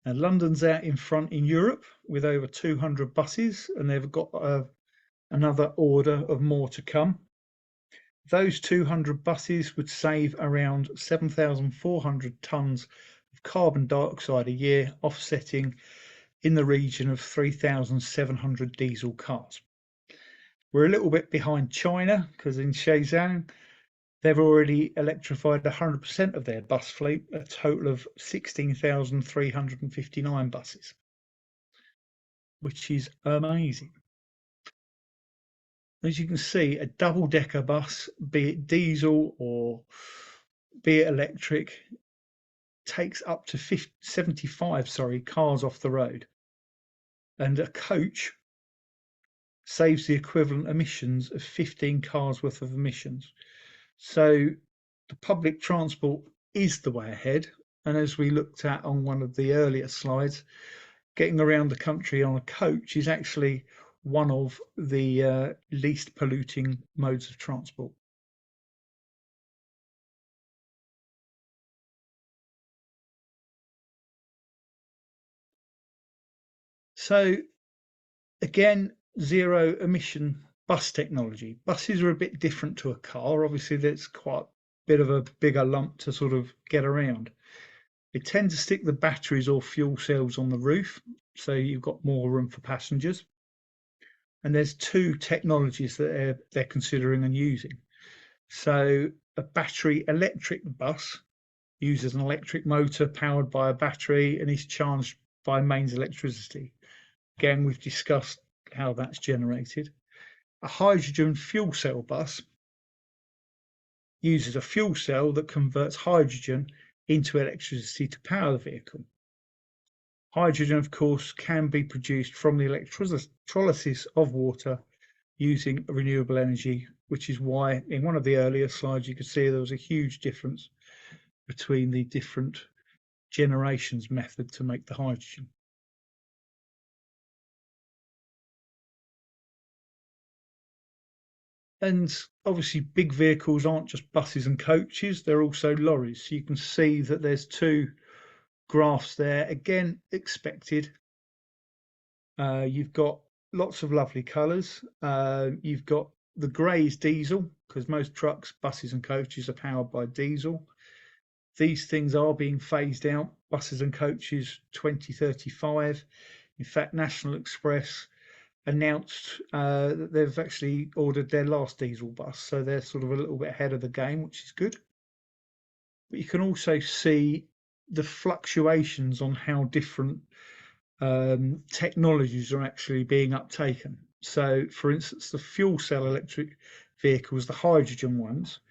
And London's out in front in Europe with over 200 buses, and they've got another order of more to come. Those 200 buses would save around 7,400 tonnes of carbon dioxide a year, offsetting in the region of 3,700 diesel cars. We're a little bit behind China because in Shenzhen, they've already electrified 100% of their bus fleet, a total of 16,359 buses, which is amazing. As you can see, a double-decker bus, be it diesel or be it electric, takes up to 75 cars off the road. And a coach saves the equivalent emissions of 15 cars worth of emissions. So the public transport is the way ahead. And as we looked at on one of the earlier slides, getting around the country on a coach is actually one of the least polluting modes of transport. So again, zero emission bus technology. Buses are a bit different to a car. Obviously, that's quite a bit of a bigger lump to sort of get around. They tend to stick the batteries or fuel cells on the roof, so you've got more room for passengers. And there's two technologies that they're considering and using. So a battery electric bus uses an electric motor powered by a battery and is charged by mains electricity. Again, we've discussed how that's generated. A hydrogen fuel cell bus uses a fuel cell that converts hydrogen into electricity to power the vehicle. Hydrogen, of course, can be produced from the electrolysis of water using renewable energy, which is why in one of the earlier slides you could see there was a huge difference between the different generations method to make the hydrogen. And obviously big vehicles aren't just buses and coaches, they're also lorries. So you can see that there's two graphs there, again expected. You've got lots of lovely colours. You've got the grey is diesel, because most trucks, buses and coaches are powered by diesel. These things are being phased out, buses and coaches 2035. In fact, National Express announced that they've actually ordered their last diesel bus, so they're sort of a little bit ahead of the game, which is good. But you can also see the fluctuations on how different technologies are actually being uptaken. So, for instance, the fuel cell electric vehicles, the hydrogen ones,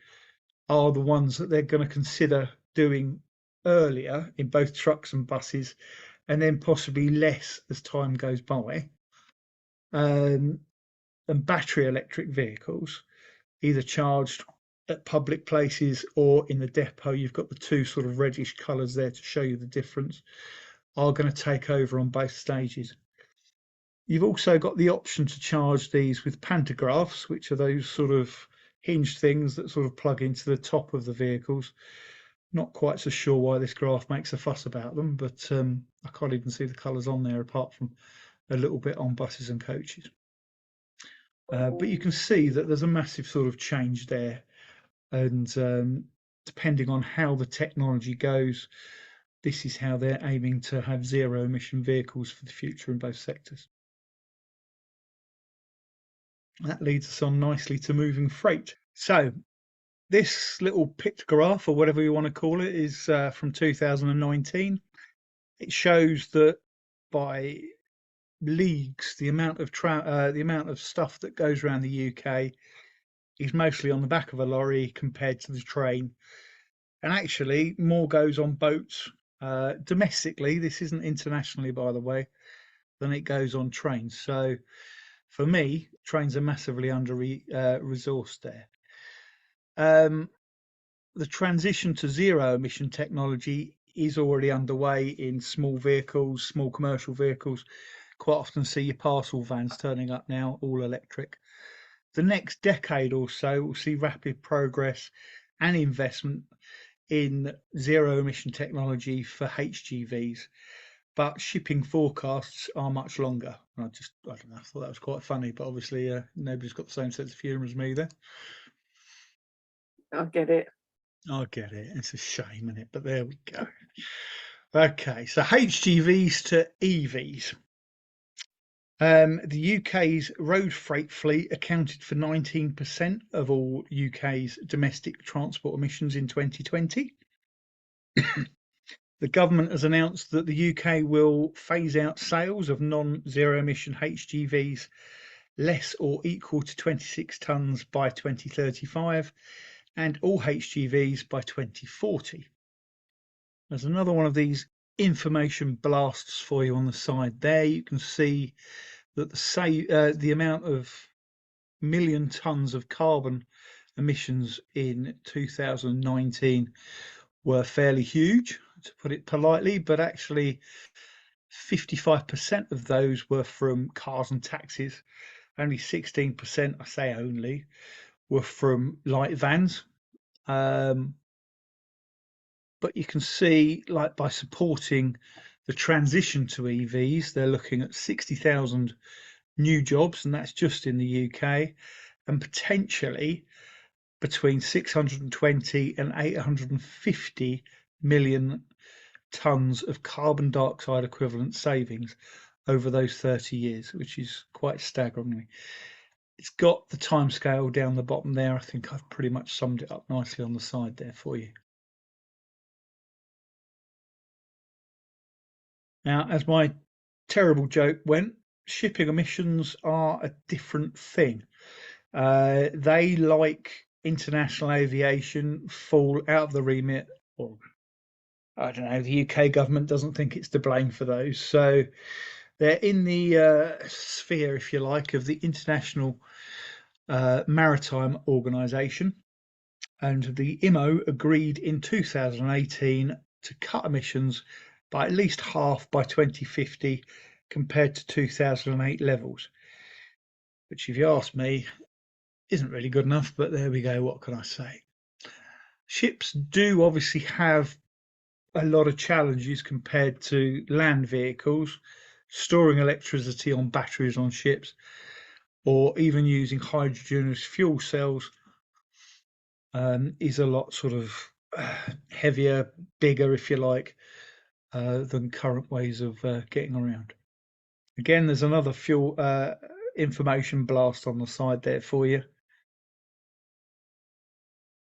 are the ones that they're going to consider doing earlier in both trucks and buses, and then possibly less as time goes by. And battery electric vehicles, either charged at public places or in the depot, you've got the two sort of reddish colours there to show you the difference, are going to take over on both stages. You've also got the option to charge these with pantographs, which are those sort of hinged things that sort of plug into the top of the vehicles. Not quite so sure why this graph makes a fuss about them, but I can't even see the colours on there apart from a little bit on buses and coaches. But you can see that there's a massive sort of change there, and depending on how the technology goes, this is how they're aiming to have zero emission vehicles for the future in both sectors. That leads us on nicely to moving freight. So this little pictograph, or whatever you want to call it, is from 2019. It shows that by leagues, the amount of stuff that goes around the UK is mostly on the back of a lorry compared to the train, and actually more goes on boats domestically. This isn't internationally, by the way, than it goes on trains. So for me, trains are massively under resourced there. The transition to zero emission technology is already underway in small vehicles, small commercial vehicles. Quite often see your parcel vans turning up now, all electric. The next decade or so will see rapid progress and investment in zero emission technology for HGVs, but shipping forecasts are much longer. I don't know, I thought that was quite funny, but obviously nobody's got the same sense of humour as me there. I get it. I get it. It's a shame, isn't it? But there we go. Okay, so HGVs to EVs. The UK's road freight fleet accounted for 19% of all UK's domestic transport emissions in 2020. The government has announced that the UK will phase out sales of non-zero emission HGVs less or equal to 26 tonnes by 2035 and all HGVs by 2040. There's another one of these information blasts for you on the side there. You can see that the amount of million tonnes of carbon emissions in 2019 were fairly huge, to put it politely, but actually 55% of those were from cars and taxis. Only 16%, I say only, were from light vans. But you can see, like, by supporting the transition to EVs, they're looking at 60,000 new jobs, and that's just in the UK, and potentially between 620 and 850 million tonnes of carbon dioxide equivalent savings over those 30 years, which is quite staggering. It's got the timescale down the bottom there. I think I've pretty much summed it up nicely on the side there for you. Now, as my terrible joke went, shipping emissions are a different thing. They, like international aviation, fall out of the remit, or I don't know, the UK government doesn't think it's to blame for those. So they're in the sphere, if you like, of the International Maritime Organization. And the IMO agreed in 2018 to cut emissions by at least half by 2050 compared to 2008 levels, which, if you ask me, isn't really good enough, but there we go. What can I say? Ships do obviously have a lot of challenges compared to land vehicles. Storing electricity on batteries on ships, or even using hydrogen as fuel cells, is a lot sort of heavier, bigger, if you like, than current ways of getting around. Again, there's another fuel information blast on the side there for you.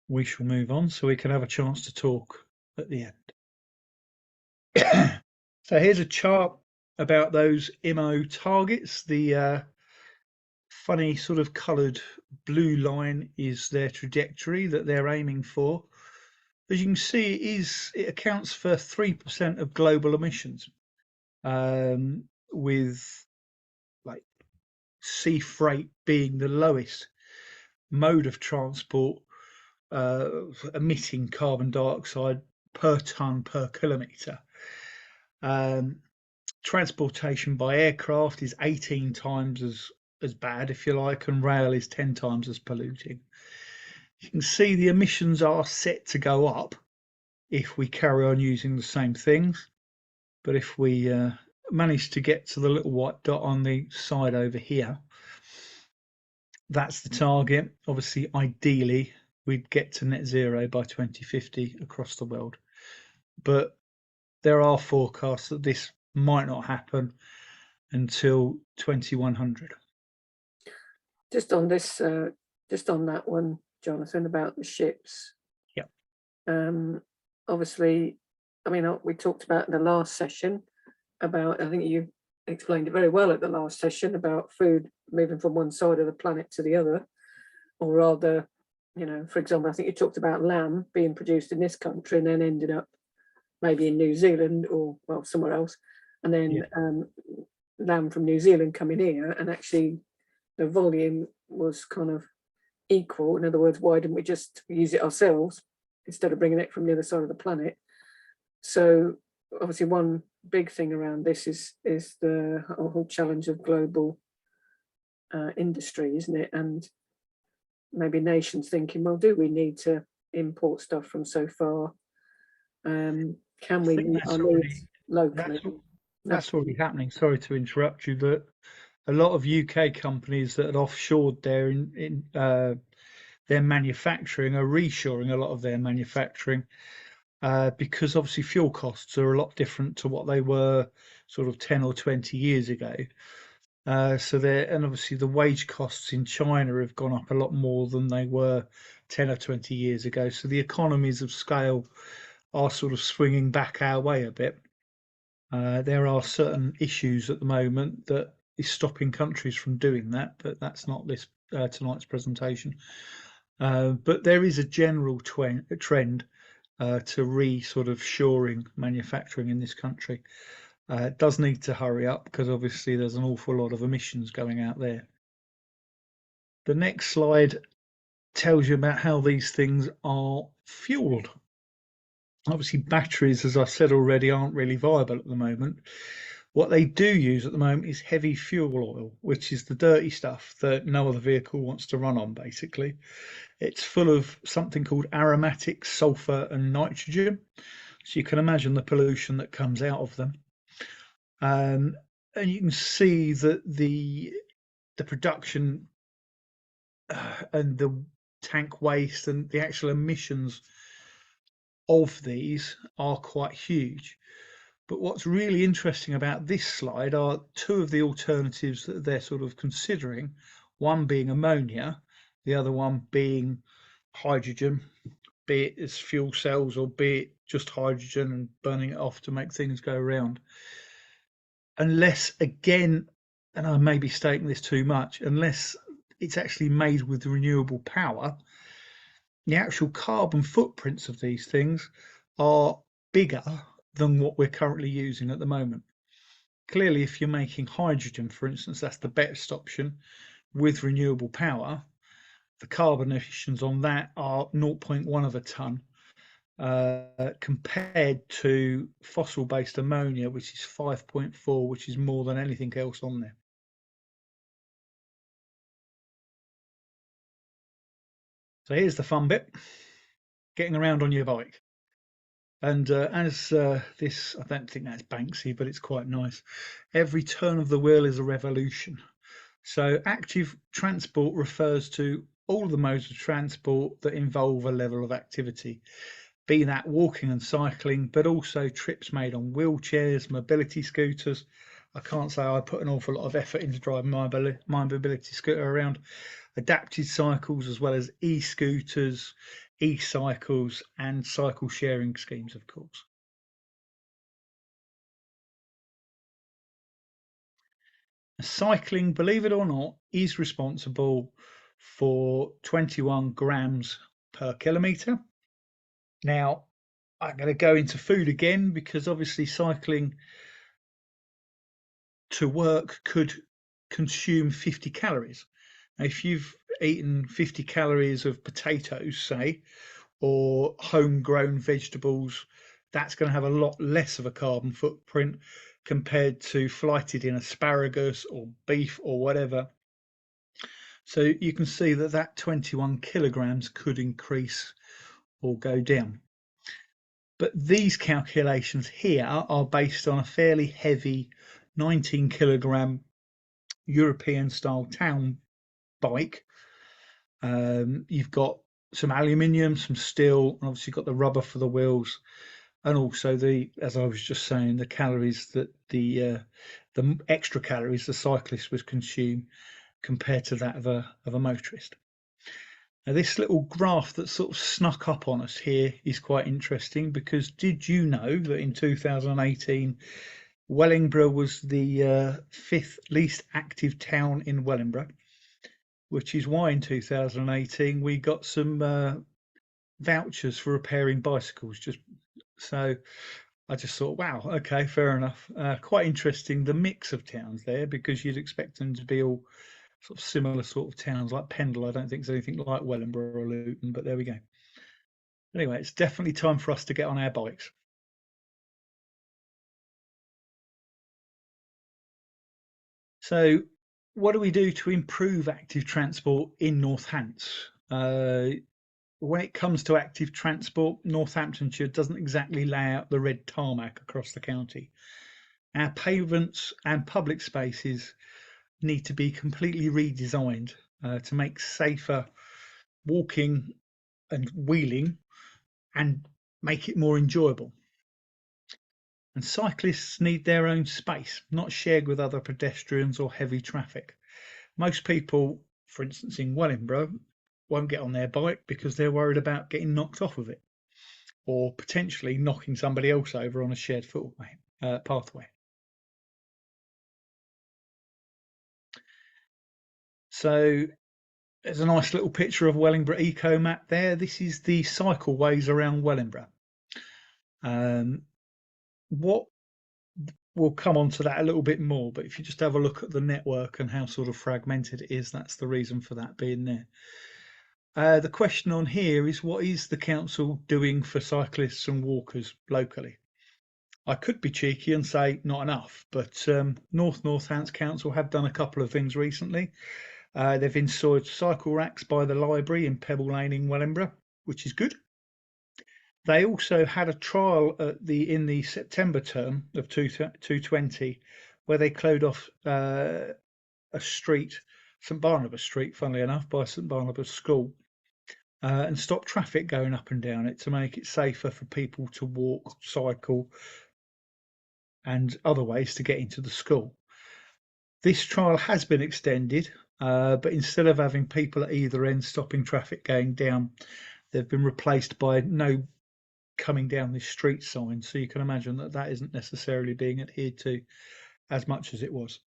We shall move on so we can have a chance to talk at the end. So here's a chart about those IMO targets. The funny sort of coloured blue line is their trajectory that they're aiming for. As you can see, it accounts for 3% of global emissions, with like sea freight being the lowest mode of transport emitting carbon dioxide per tonne per kilometre. Transportation by aircraft is 18 times as bad, if you like, and rail is 10 times as polluting. You can see the emissions are set to go up if we carry on using the same things, but if we manage to get to the little white dot on the side over here, that's the target. Obviously, ideally, we'd get to net zero by 2050 across the world, but there are forecasts that this might not happen until 2100. Just on this, just on that one, Jonathan, about the ships. Yeah. Obviously, I mean, we talked about in the last session about, I think you explained it very well at the last session about food moving from one side of the planet to the other, or rather, you know, for example, I think you talked about lamb being produced in this country and then ended up maybe in New Zealand or, well, somewhere else, and then lamb from New Zealand coming here, and actually the volume was kind of equal. In other words, why didn't we just use it ourselves instead of bringing it from the other side of the planet? So obviously one big thing around this is the whole challenge of global industry, isn't it? And maybe nations thinking, well, do we need to import stuff from so far? Can we meet our needs locally? That's already happening. Sorry to interrupt you, but a lot of UK companies that had offshored their manufacturing are reshoring a lot of their manufacturing, because obviously fuel costs are a lot different to what they were sort of 10 or 20 years ago. And obviously the wage costs in China have gone up a lot more than they were 10 or 20 years ago. So the economies of scale are sort of swinging back our way a bit. There are certain issues at the moment that is stopping countries from doing that, but that's not this tonight's presentation. But there is a general trend to sort of shoring manufacturing in this country. It does need to hurry up because obviously there's an awful lot of emissions going out there. The next slide tells you about how these things are fueled. Obviously batteries, as I said already, aren't really viable at the moment. What they do use at the moment is heavy fuel oil, which is the dirty stuff that no other vehicle wants to run on, basically. It's full of something called aromatic sulfur and nitrogen. So you can imagine the pollution that comes out of them. And you can see that the production and the tank waste and the actual emissions of these are quite huge. But what's really interesting about this slide are two of the alternatives that they're sort of considering, one being ammonia, the other one being hydrogen, be it as fuel cells or be it just hydrogen and burning it off to make things go around. Unless, again, and I may be stating this too much, unless it's actually made with renewable power, the actual carbon footprints of these things are bigger than what we're currently using at the moment. Clearly, if you're making hydrogen, for instance, that's the best option with renewable power. The carbon emissions on that are 0.1 of a tonne, compared to fossil-based ammonia, which is 5.4, which is more than anything else on there. So here's the fun bit, getting around on your bike. And as this, I don't think that's Banksy, but it's quite nice. Every turn of the wheel is a revolution. So active transport refers to all the modes of transport that involve a level of activity, be that walking and cycling, but also trips made on wheelchairs, mobility scooters. I can't say I put an awful lot of effort into driving my mobility scooter around. Adapted cycles, as well as e-scooters, e-cycles, and cycle sharing schemes, of course. Cycling, believe it or not, is responsible for 21 grams per kilometre. Now, I'm going to go into food again because obviously cycling to work could consume 50 calories. Now, if you've eaten 50 calories of potatoes, say, or homegrown vegetables, that's going to have a lot less of a carbon footprint compared to flighted in asparagus or beef or whatever. So you can see that that 21 kilograms could increase or go down. But these calculations here are based on a fairly heavy 19 kilogram European style town bike. You've got some aluminium, some steel, and obviously got the rubber for the wheels. and also as I was just saying, the calories that the extra calories the cyclist would consume compared to that of a motorist. Now, this little graph that sort of snuck up on us here is quite interesting, because did you know that in 2018 Wellingborough was the fifth least active town in Wellingborough, which is why in 2018 we got some vouchers for repairing bicycles. So I just thought, wow, okay, fair enough. Quite interesting, the mix of towns there, because you'd expect them to be all sort of similar sort of towns. Like Pendle, I don't think there's anything like Wellingborough or Luton, but there we go. Anyway, it's definitely time for us to get on our bikes. So what do we do to improve active transport in Northants? When it comes to active transport, Northamptonshire doesn't exactly lay out the red tarmac across the county. Our pavements and public spaces need to be completely redesigned to make safer walking and wheeling and make it more enjoyable. And cyclists need their own space, not shared with other pedestrians or heavy traffic. Most people, for instance in Wellingborough, won't get on their bike because they're worried about getting knocked off of it, or potentially knocking somebody else over on a shared pathway. So there's a nice little picture of Wellingborough Eco Map there. This is the cycleways around Wellingborough. What we'll come on to that a little bit more, but if you just have a look at the network and how sort of fragmented it is, that's the reason for that being there. The question on here is, what is the council doing for cyclists and walkers locally? I could be cheeky and say not enough, but Northants Council have done a couple of things recently. They've installed cycle racks by the library in Pebble Lane in Wellingborough, which is good. They also had a trial in the September term of 2020, where they closed off a street, St Barnabas Street, funnily enough, by St Barnabas School, and stopped traffic going up and down it to make it safer for people to walk, cycle, and other ways to get into the school. This trial has been extended, but instead of having people at either end stopping traffic going down, they've been replaced by no coming down this street sign. So you can imagine that that isn't necessarily being adhered to as much as it was.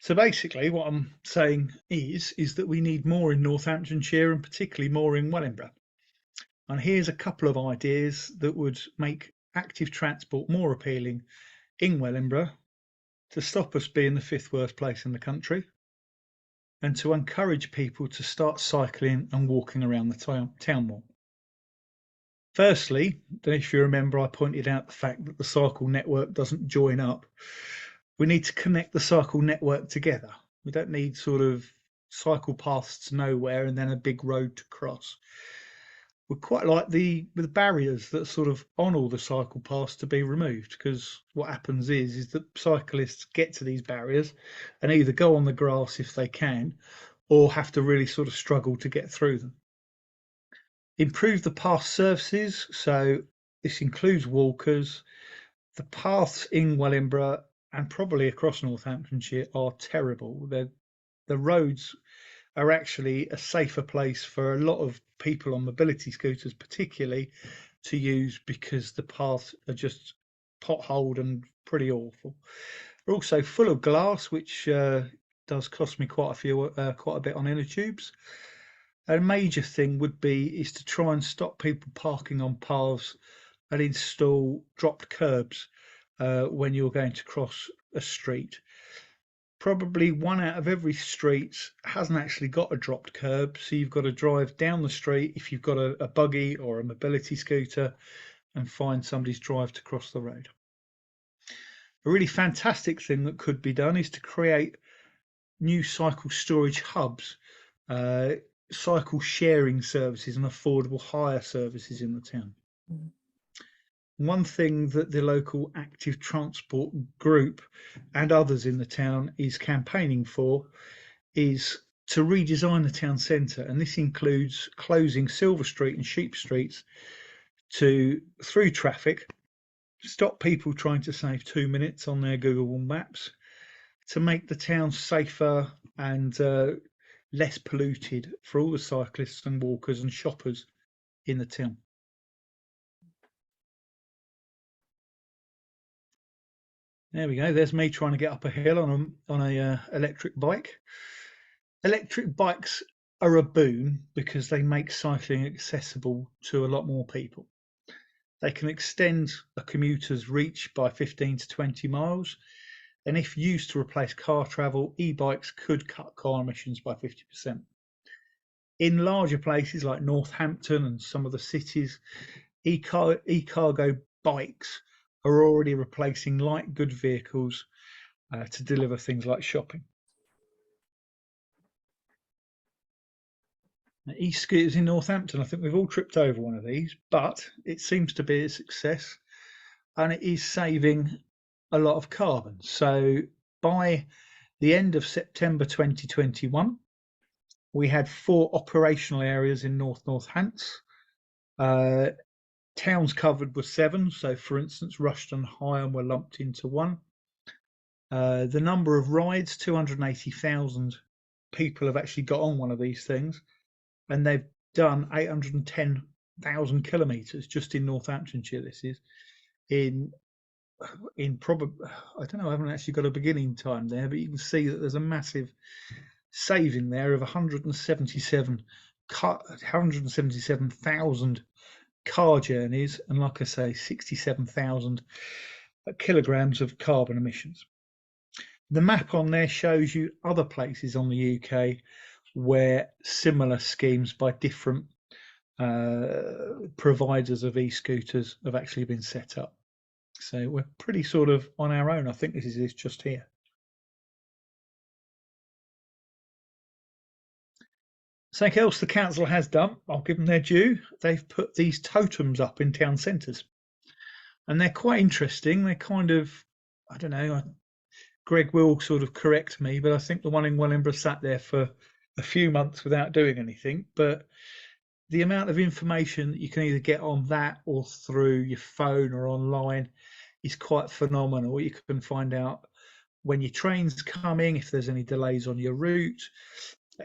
So basically what I'm saying is that we need more in Northamptonshire, and particularly more in Wellingborough. And here's a couple of ideas that would make active transport more appealing in Wellingborough, to stop us being the fifth worst place in the country, and to encourage people to start cycling and walking around the town more. Firstly, if you remember, I pointed out the fact that the cycle network doesn't join up. We need to connect the cycle network together. We don't need sort of cycle paths to nowhere and then a big road to cross. We quite like the barriers that are sort of on all the cycle paths to be removed, because what happens is that cyclists get to these barriers and either go on the grass if they can, or have to really sort of struggle to get through them. Improve the path surfaces, so this includes walkers. The paths in Wellingborough and probably across Northamptonshire are terrible. The roads are actually a safer place for a lot of people on mobility scooters particularly to use, because the paths are just potholed and pretty awful. They're also full of glass, which does cost me quite a bit on inner tubes. A major thing would be to try and stop people parking on paths and install dropped curbs when you're going to cross a street. Probably one out of every street hasn't actually got a dropped curb, so you've got to drive down the street if you've got a buggy or a mobility scooter and find somebody's drive to cross the road. A really fantastic thing that could be done is to create new cycle storage hubs, cycle sharing services and affordable hire services in the town. One thing that the local active transport group and others in the town is campaigning for is to redesign the town centre, and this includes closing Silver Street and Sheep Streets through traffic, stop people trying to save 2 minutes on their Google Maps, to make the town safer and less polluted for all the cyclists and walkers and shoppers in the town. There we go. There's me trying to get up a hill on a electric bike. Electric bikes are a boon because they make cycling accessible to a lot more people. They can extend a commuter's reach by 15 to 20 miles. And if used to replace car travel, e-bikes could cut car emissions by 50%. In larger places like Northampton and some of the cities, e-cargo bikes are already replacing light goods vehicles to deliver things like shopping. E-scooters in Northampton, I think we've all tripped over one of these, but it seems to be a success and it is saving a lot of carbon. So by the end of September 2021, we had 4 operational areas in Northants. Towns covered were 7. So for instance, Rushton and Higham were lumped into one. The number of rides, 280,000 people have actually got on one of these things, and they've done 810,000 kilometres just in Northamptonshire. This is in probably, I don't know, I haven't actually got a beginning time there, but you can see that there's a massive saving there of 177,000 car journeys, and like I say, 67,000 kilograms of carbon emissions. The map on there shows you other places on the UK where similar schemes by different providers of e-scooters have actually been set up. So we're pretty sort of on our own. I think this is just here. Something else the council has done, I'll give them their due. They've put these totems up in town centres, and they're quite interesting. They're kind of, I don't know, Greg will sort of correct me, but I think the one in Wellingborough sat there for a few months without doing anything. But the amount of information that you can either get on that or through your phone or online is quite phenomenal. You can find out when your train's coming, if there's any delays on your route,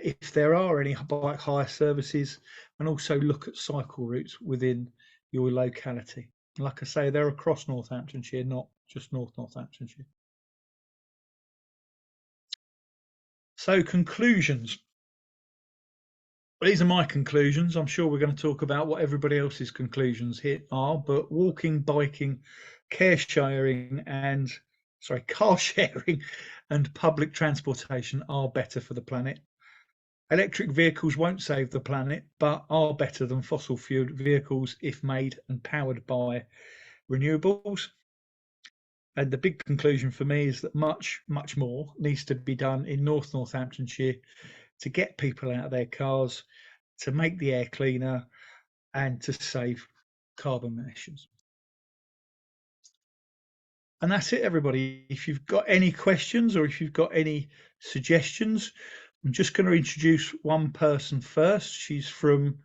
if there are any bike hire services, and also look at cycle routes within your locality. Like I say, they're across Northamptonshire, not just North Northamptonshire. So conclusions. These are my conclusions. I'm sure we're going to talk about what everybody else's conclusions here are, but walking, biking, car sharing and public transportation are better for the planet. Electric vehicles won't save the planet, but are better than fossil fueled vehicles if made and powered by renewables. And the big conclusion for me is that much, much more needs to be done in North Northamptonshire to get people out of their cars, to make the air cleaner, and to save carbon emissions. And that's it, everybody. If you've got any questions or if you've got any suggestions, I'm just going to introduce one person first. She's from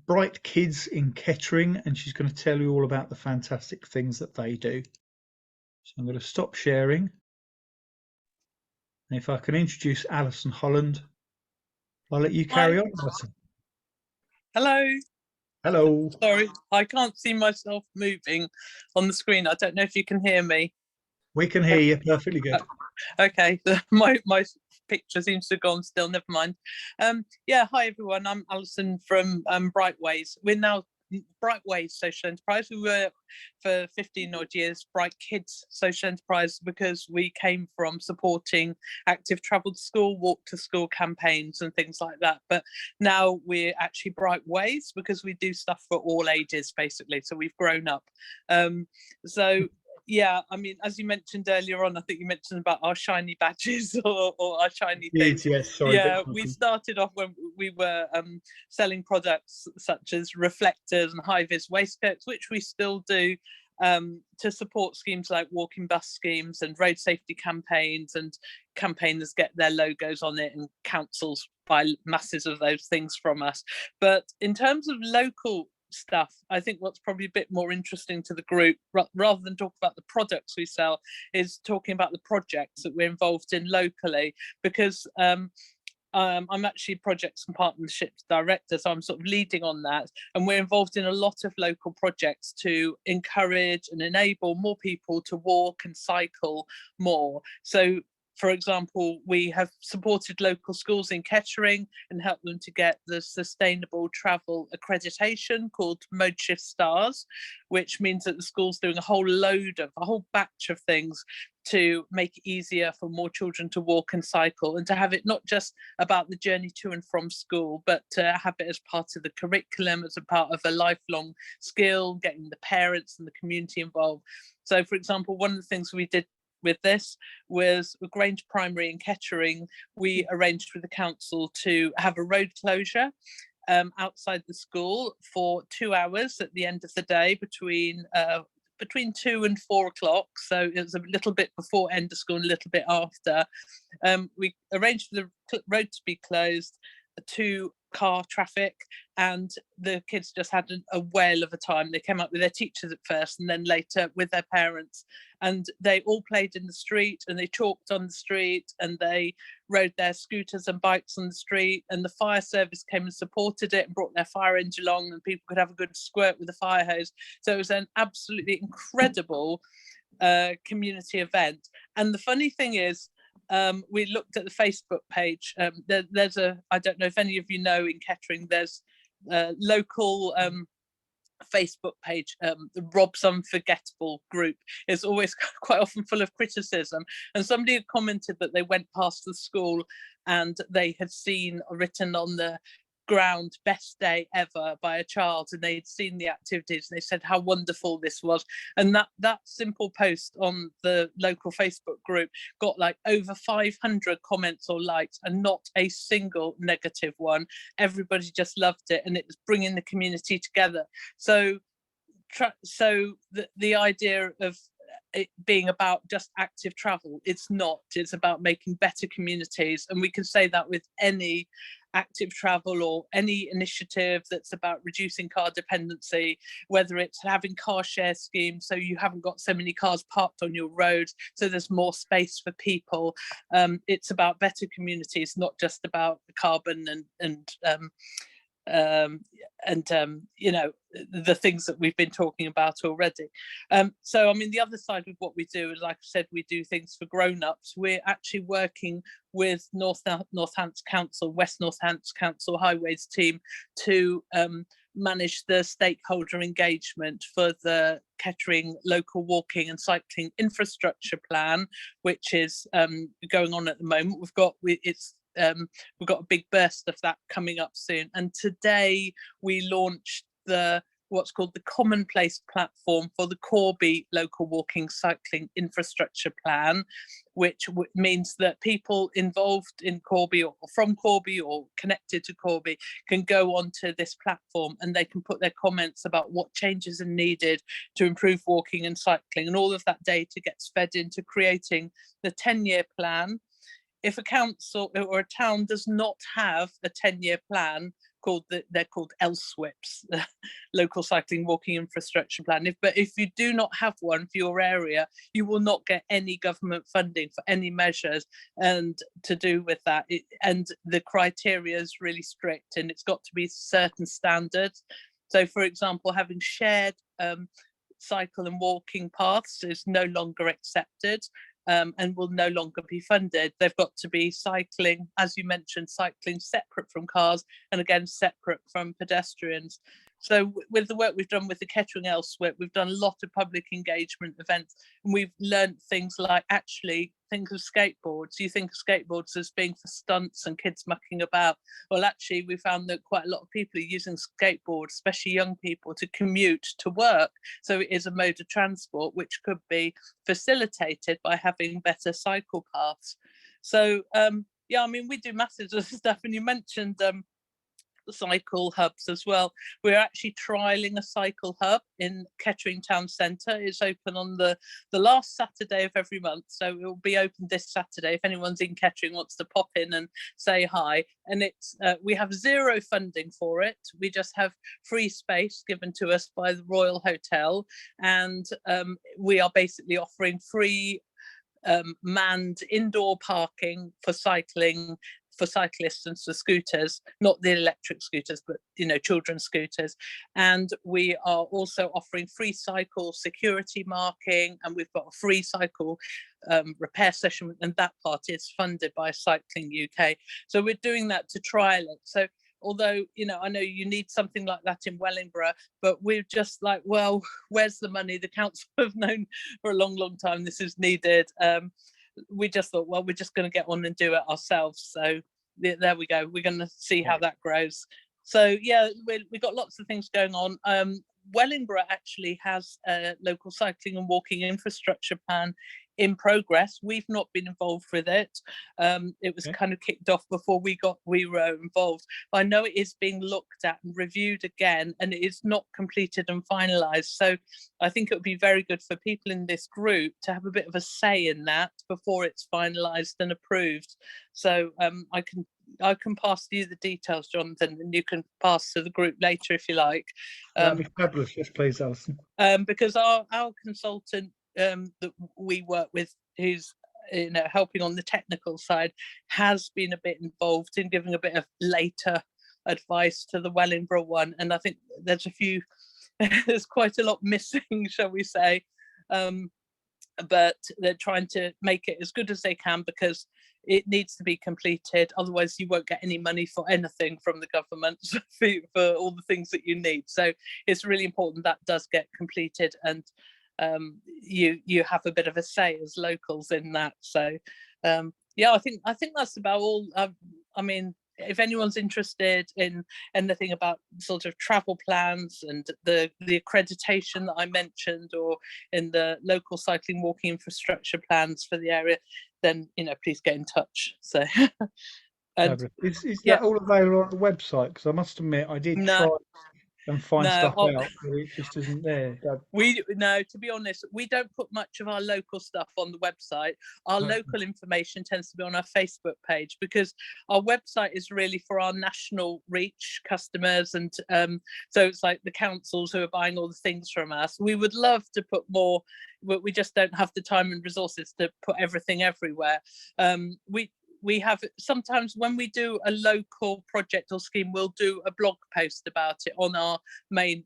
Bright Kids in Kettering, and she's going to tell you all about the fantastic things that they do. So I'm going to stop sharing. And if I can introduce Alison Holland, I'll let you carry on, Alison. Hello. Hello. Sorry, I can't see myself moving on the screen. I don't know if you can hear me. We can hear you perfectly good. Okay, my picture seems to have gone still, never mind. Yeah, hi everyone, I'm Alison from Brightweight. We're now Brightweight Social Enterprise. We were for 15 odd years Bright Kids Social Enterprise because we came from supporting active travel to school, walk to school campaigns and things like that. But now we're actually Brightways because we do stuff for all ages basically. So we've grown up. So yeah, I mean, as you mentioned earlier on, I think you mentioned about our shiny badges or our shiny things. Yes, sorry. Yeah, we started off when we were selling products such as reflectors and high-vis waistcoats, which we still do, to support schemes like walking bus schemes and road safety campaigns, and campaigners get their logos on it and councils buy masses of those things from us. But in terms of local stuff, I think what's probably a bit more interesting to the group, rather than talk about the products we sell, is talking about the projects that we're involved in locally, because I'm actually projects and partnerships director, so I'm sort of leading on that, and we're involved in a lot of local projects to encourage and enable more people to walk and cycle more. So for example, we have supported local schools in Kettering and helped them to get the sustainable travel accreditation called Mode Shift Stars, which means that the school's doing a whole batch of things to make it easier for more children to walk and cycle, and to have it not just about the journey to and from school, but to have it as part of the curriculum, as a part of a lifelong skill, getting the parents and the community involved. So for example, one of the things we did with this was with Grange Primary in Kettering, we arranged with the council to have a road closure outside the school for 2 hours at the end of the day between 2 and 4 o'clock. So it was a little bit before end of school and a little bit after. We arranged for the road to be closed to car traffic, and the kids just had a whale of a time. They came up with their teachers at first and then later with their parents, and they all played in the street and they chalked on the street and they rode their scooters and bikes on the street, and the fire service came and supported it and brought their fire engine along, and people could have a good squirt with a fire hose. So it was an absolutely incredible community event. And the funny thing is, we looked at the Facebook page. There's I don't know if any of you know, in Kettering there's a local Facebook page, the Rob's Unforgettable group is always quite often full of criticism, and somebody had commented that they went past the school and they had seen written on the ground "best day ever" by a child, and they'd seen the activities and they said how wonderful this was. And that simple post on the local Facebook group got like over 500 comments or likes, and not a single negative one. Everybody just loved it, and it was bringing the community together. So the idea of it being about just active travel, it's not. It's about making better communities, and we can say that with any active travel or any initiative that's about reducing car dependency, whether it's having car share schemes so you haven't got so many cars parked on your road so there's more space for people. It's about better communities, not just about the carbon and you know, the things that we've been talking about already. So I mean, the other side of what we do is, like I said, we do things for grown-ups. We're actually working with Northants Council, West Northants Council Highways team to manage the stakeholder engagement for the Kettering local walking and cycling infrastructure plan, which is going on at the moment. We've got a big burst of that coming up soon, and today we launched what's called the Commonplace platform for the Corby local walking cycling infrastructure plan, which means that people involved in Corby or from Corby or connected to Corby can go onto this platform and they can put their comments about what changes are needed to improve walking and cycling, and all of that data gets fed into creating the 10-year plan. If a council or a town does not have a 10-year plan, they're called LSWIPs, local cycling walking infrastructure plan. But if you do not have one for your area, you will not get any government funding for any measures and to do with that. And the criteria is really strict, and it's got to be certain standards. So for example, having shared cycle and walking paths is no longer accepted. And will no longer be funded. They've got to be cycling, as you mentioned, cycling separate from cars, and again separate from pedestrians. So with the work we've done with the Kettering LSWIP, we've done a lot of public engagement events, and we've learned things like, actually think of skateboards. You think of skateboards as being for stunts and kids mucking about. Well, actually, we found that quite a lot of people are using skateboards, especially young people, to commute to work. So it is a mode of transport which could be facilitated by having better cycle paths. So yeah, I mean, we do masses of stuff, and you mentioned cycle hubs as well. We're actually trialing a cycle hub in Kettering town centre. It's open on the last Saturday of every month, so it will be open this Saturday if anyone's in Kettering wants to pop in and say hi. And it's we have zero funding for it. We just have free space given to us by the Royal Hotel, and we are basically offering free manned indoor parking for cycling, for cyclists and for scooters, not the electric scooters, but children's scooters. And we are also offering free cycle security marking, and we've got a free cycle repair session, and that part is funded by Cycling UK. So we're doing that to trial it. So although I know you need something like that in Wellingborough, but we're just like, well, where's the money? The council have known for a long time this is needed. We just thought, well, we're just going to get on and do it ourselves. So there we go. We're going to see how that grows. So yeah, we've got lots of things going on. Wellingborough actually has a local cycling and walking infrastructure plan in progress. We've not been involved with it. It was kind of kicked off before we were involved. But I know it is being looked at and reviewed again, and it is not completed and finalised. So I think it would be very good for people in this group to have a bit of a say in that before it's finalised and approved. So I can pass you the details, Jonathan, and you can pass to the group later if you like. That'd be fabulous. Yes, please, Alison. Because our consultant that we work with, who's helping on the technical side, has been a bit involved in giving a bit of later advice to the Wellingborough one, and I think there's there's quite a lot missing, shall we say, but they're trying to make it as good as they can because it needs to be completed, otherwise you won't get any money for anything from the government for all the things that you need. So it's really important that does get completed, and you have a bit of a say as locals in that. So yeah, I think that's about all. I mean, if anyone's interested in anything about sort of travel plans and the accreditation that I mentioned, or in the local cycling walking infrastructure plans for the area, then please get in touch. So and is that all available on the website? Because I must admit I did try and find stuff out, but it just isn't there. To be honest, we don't put much of our local stuff on the website. Our local information tends to be on our Facebook page, because our website is really for our national reach customers, and so it's like the councils who are buying all the things from us. We would love to put more, but we just don't have the time and resources to put everything everywhere. We have sometimes when we do a local project or scheme, we'll do a blog post about it on our Brightways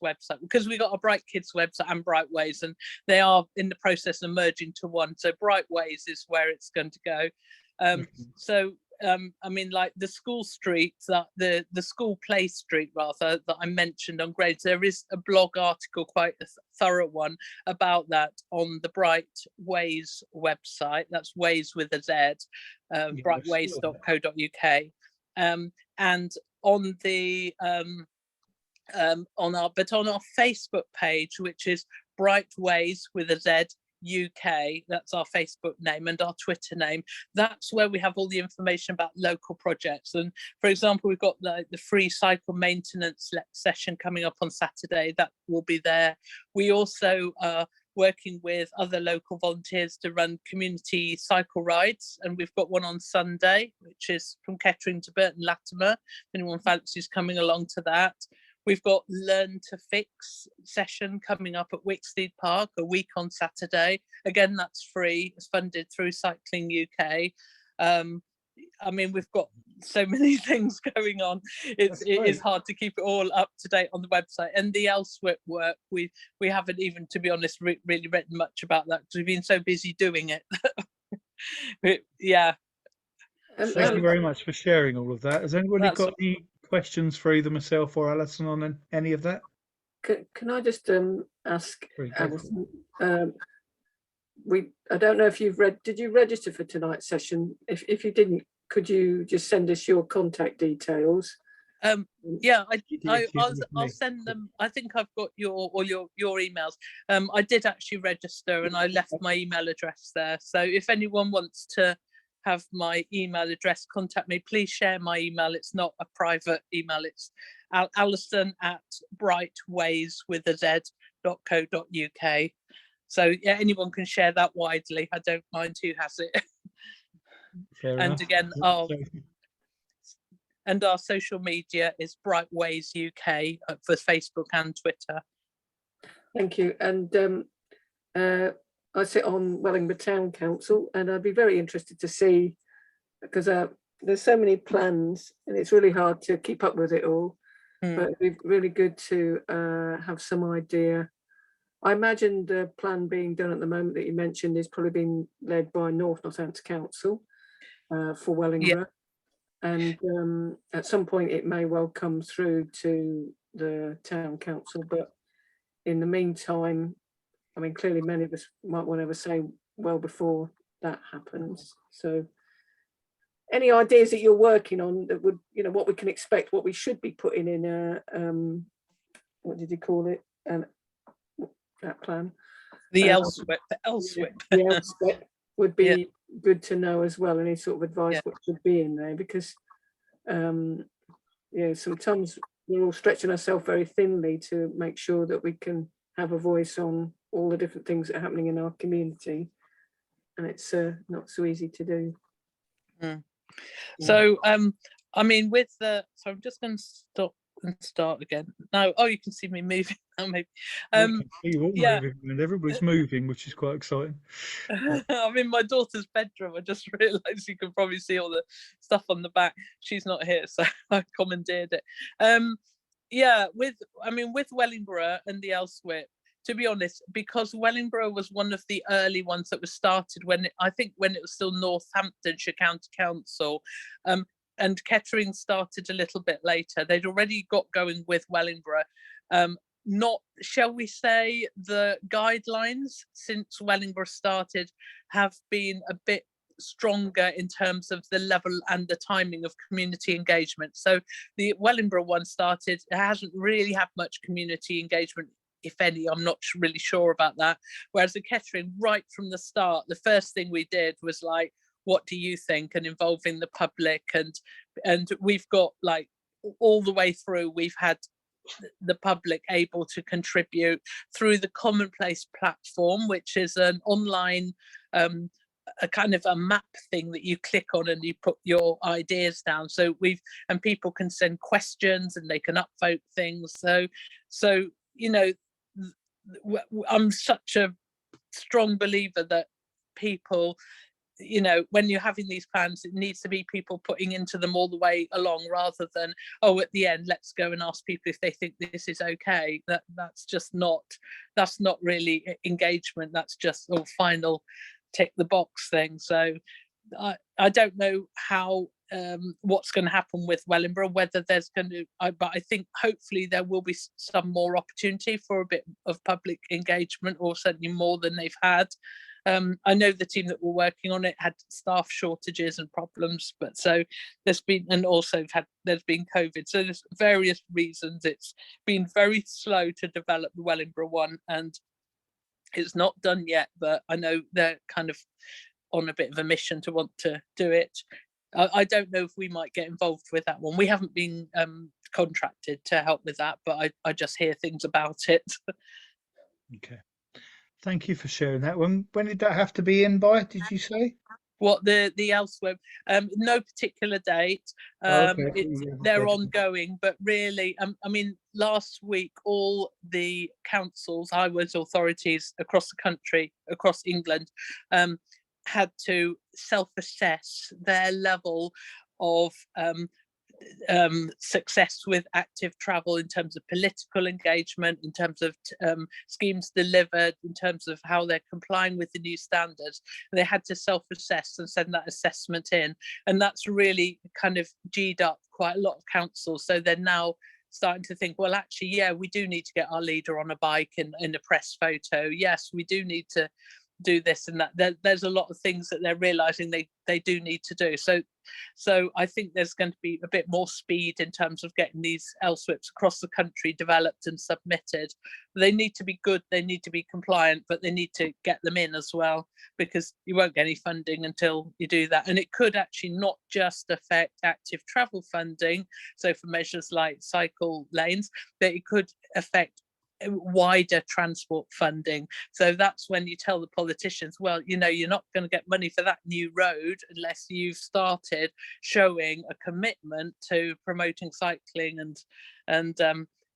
website, because we got a Bright Kids website and Brightways, and they are in the process of merging to one. So Brightways is where it's going to go. So I mean, like the school streets, the school play street rather, that I mentioned on grades, there is a blog article, quite a thorough one, about that on the Brightways website. That's Ways with a Z, brightways.co.uk. And on the on our Facebook page, which is Brightways with a Z UK, that's our Facebook name, and our Twitter name, that's where we have all the information about local projects. And for example, we've got the free cycle maintenance session coming up on Saturday. That will be there. We also are working with other local volunteers to run community cycle rides, and we've got one on Sunday, which is from Kettering to Burton Latimer, if anyone fancies coming along to that. We've got Learn to Fix session coming up at Wicksteed Park a week on Saturday. Again, that's free. It's funded through Cycling UK. I mean, we've got so many things going on. It is hard to keep it all up to date on the website. And the LSWIP work, we haven't even, to be honest, really written much about that because we've been so busy doing it. Yeah. Thank you very much for sharing all of that. Has anybody got any questions for either myself or Alison on any of that? Can I just ask Alison? I don't know if you've did you register for tonight's session? If you didn't, could you just send us your contact details? Yeah, I'll send them. I think I've got your emails. I did actually register, and I left my email address there. So if anyone wants to have my email address, contact me. Please share my email. It's not a private email. It's alison@brightways.co.uk. So yeah, anyone can share that widely. I don't mind who has it. Fair And enough. again, our social media is Brightways UK for Facebook and Twitter. Thank you. And I sit on Wellingborough Town Council, and I'd be very interested to see, because there's so many plans and it's really hard to keep up with it all. But it'd be really good to have some idea. I imagine the plan being done at the moment that you mentioned is probably being led by North Northampton Council for Wellingborough. And at some point it may well come through to the town council, but in the meantime, I mean, clearly many of us might want to have a say well before that happens. So any ideas that you're working on that would, you know, what we can expect, what we should be putting in a, what did you call it? That plan? The LSWIP. The LSWIP would be good to know as well. Any sort of advice what should be in there, because sometimes we're all stretching ourselves very thinly to make sure that we can have a voice on all the different things that are happening in our community, and it's not so easy to do. So I mean, with the, so I'm just going to stop and start again. No, oh, you can see me moving now, maybe. Moving, and everybody's moving, which is quite exciting. I'm in my daughter's bedroom. I just realised you can probably see all the stuff on the back. She's not here, so I commandeered it. With Wellingborough and the LSWIP, to be honest, because Wellingborough was one of the early ones that was started when it was still Northamptonshire County Council, and Kettering started a little bit later. They'd already got going with Wellingborough. Not, shall we say, the guidelines since Wellingborough started have been a bit stronger in terms of the level and the timing of community engagement. So the Wellingborough one started, it hasn't really had much community engagement, if any. I'm not really sure about that. Whereas the Kettering, right from the start, the first thing we did was like, what do you think, and involving the public, and we've got, like, all the way through, we've had the public able to contribute through the Commonplace platform, which is an online a kind of a map thing that you click on and you put your ideas down. So and people can send questions and they can upvote things. So you know, I'm such a strong believer that people, you know, when you're having these plans, it needs to be people putting into them all the way along, rather than, oh, at the end, let's go and ask people if they think this is okay. That's not really engagement. That's just a final tick the box thing. So I don't know how what's going to happen with Wellingborough, whether there's going to, but I think hopefully there will be some more opportunity for a bit of public engagement, or certainly more than they've had. I know the team that were working on it had staff shortages and problems, but so there's been, and also there's been COVID. So there's various reasons it's been very slow to develop the Wellingborough one, and it's not done yet, but I know they're kind of on a bit of a mission to want to do it. I don't know if we might get involved with that one. We haven't been contracted to help with that, but I just hear things about it. Okay. Thank you for sharing that. When did that have to be in by, did you say? What, the LSWIP? No particular date. They're ongoing, but really, I mean, last week, all the councils, highways authorities across the country, across England, had to self-assess their level of success with active travel, in terms of political engagement, in terms of schemes delivered, in terms of how they're complying with the new standards. And they had to self-assess and send that assessment in, and that's really kind of G'd up quite a lot of councils. So they're now starting to think, well, actually, yeah, we do need to get our leader on a bike in a press photo. Yes, we do need to do this and that. There's a lot of things that they're realizing they do need to do. So I think there's going to be a bit more speed in terms of getting these LSWIPs across the country developed and submitted. They need to be good, they need to be compliant, but they need to get them in as well, because you won't get any funding until you do that. And it could actually not just affect active travel funding, so for measures like cycle lanes, but it could affect wider transport funding. So that's when you tell the politicians, well, you know, you're not going to get money for that new road unless you've started showing a commitment to promoting cycling and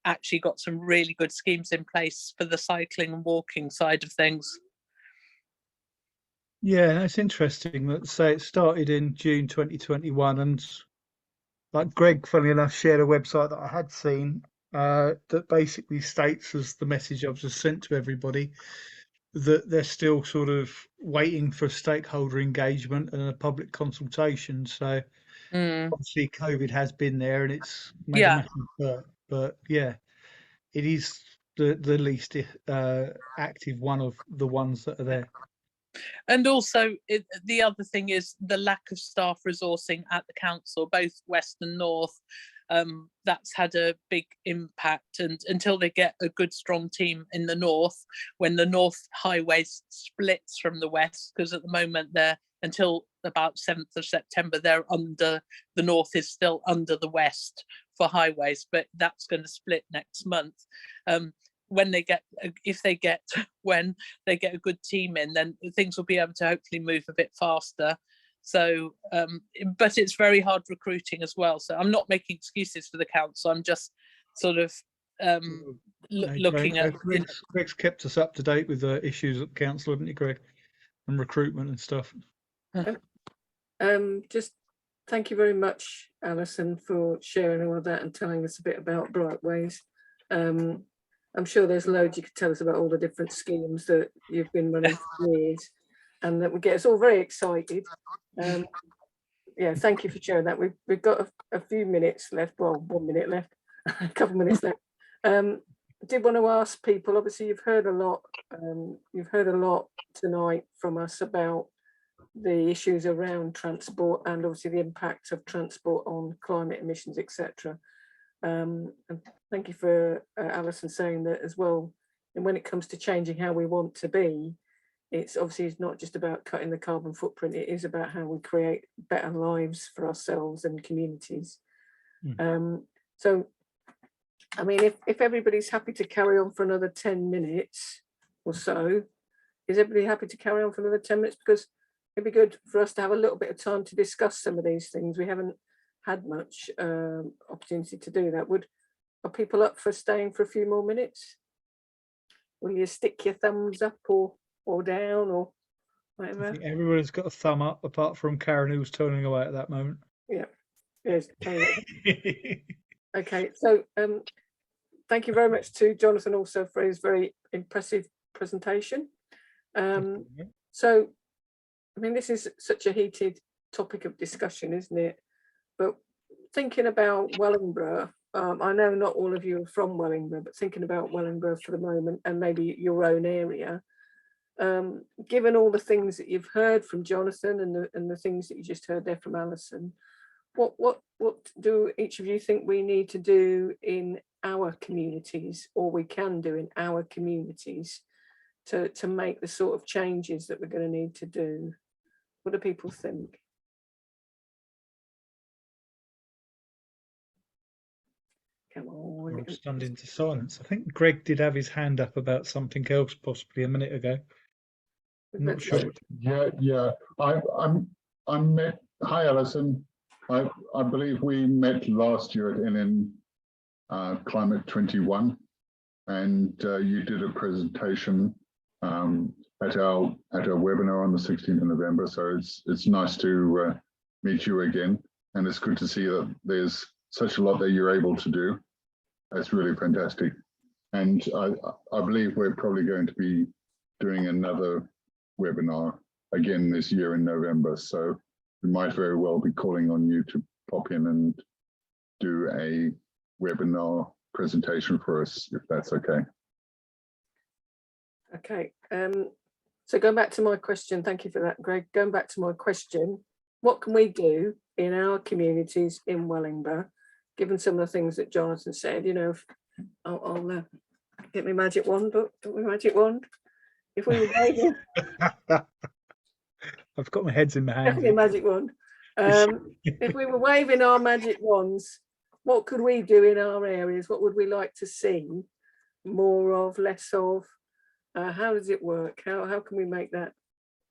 actually got some really good schemes in place for the cycling and walking side of things. Yeah, that's interesting. Let's say it started in June 2021, and like Greg, funny enough, shared a website that I had seen that basically states, as the message I've just sent to everybody, that they're still sort of waiting for stakeholder engagement and a public consultation. So obviously COVID has been there and it's made a massive hurt, but yeah, it is the least active one of the ones that are there. And also the other thing is the lack of staff resourcing at the council, both west and north. That's had a big impact, and until they get a good strong team in the north, when the north highways splits from the west, because at the moment they're, until about 7th of September, they're under, the north is still under the west for highways, but that's going to split next month. When they get, when they get a good team in, then things will be able to hopefully move a bit faster. So, but it's very hard recruiting as well. So I'm not making excuses for the council. I'm just sort of looking at. Greg's kept us up to date with the issues at the council, haven't you, Greg? And recruitment and stuff. Just thank you very much, Alison, for sharing all of that and telling us a bit about Brightways. I'm sure there's loads you could tell us about all the different schemes that you've been running for years, and that would get us all very excited. Yeah, thank you for sharing that. We've got a few minutes left, well, 1 minute left, a couple of minutes left. I did want to ask people, obviously you've heard a lot tonight from us about the issues around transport and obviously the impact of transport on climate emissions, etc. And thank you for Alison saying that as well. And when it comes to changing how we want to be, it's not just about cutting the carbon footprint, it is about how we create better lives for ourselves and communities. So, I mean, if everybody's happy to carry on for another 10 minutes or so, is everybody happy to carry on for another 10 minutes? Because it'd be good for us to have a little bit of time to discuss some of these things. We haven't had much opportunity to do that. Are people up for staying for a few more minutes? Will you stick your thumbs up or down or whatever? I think everyone's got a thumb up apart from Karen, who was turning away at that moment. Yeah. Yes. Okay. So thank you very much to Jonathan also for his very impressive presentation. So, I mean, this is such a heated topic of discussion, isn't it? But thinking about Wellingborough, I know not all of you are from Wellingborough, but thinking about Wellingborough for the moment and maybe your own area, given all the things that you've heard from Jonathan and the things that you just heard there from Alison, what do each of you think we need to do in our communities, or we can do in our communities, to make the sort of changes that we're going to need to do? What do people think? Come on. I'm stunned into silence. I think Greg did have his hand up about something else possibly a minute ago. I'm not sure. Yeah. I'm met. Hi, Alison. I believe we met last year at NN Climate 21, and you did a presentation at our webinar on the 16th of November. So it's nice to meet you again, and it's good to see that there's such a lot that you're able to do. That's really fantastic. And I believe we're probably going to be doing another webinar again this year in November. So we might very well be calling on you to pop in and do a webinar presentation for us, if that's okay. Okay. So going back to my question, thank you for that, Greg. Going back to my question, what can we do in our communities in Wellingborough, given some of the things that Jonathan said? You know, I'll get my magic wand, but my magic wand. If we were waving, I've got my heads in my hands. my magic wand. If we were waving our magic wands, what could we do in our areas? What would we like to see more of, less of? How does it work? How can we make that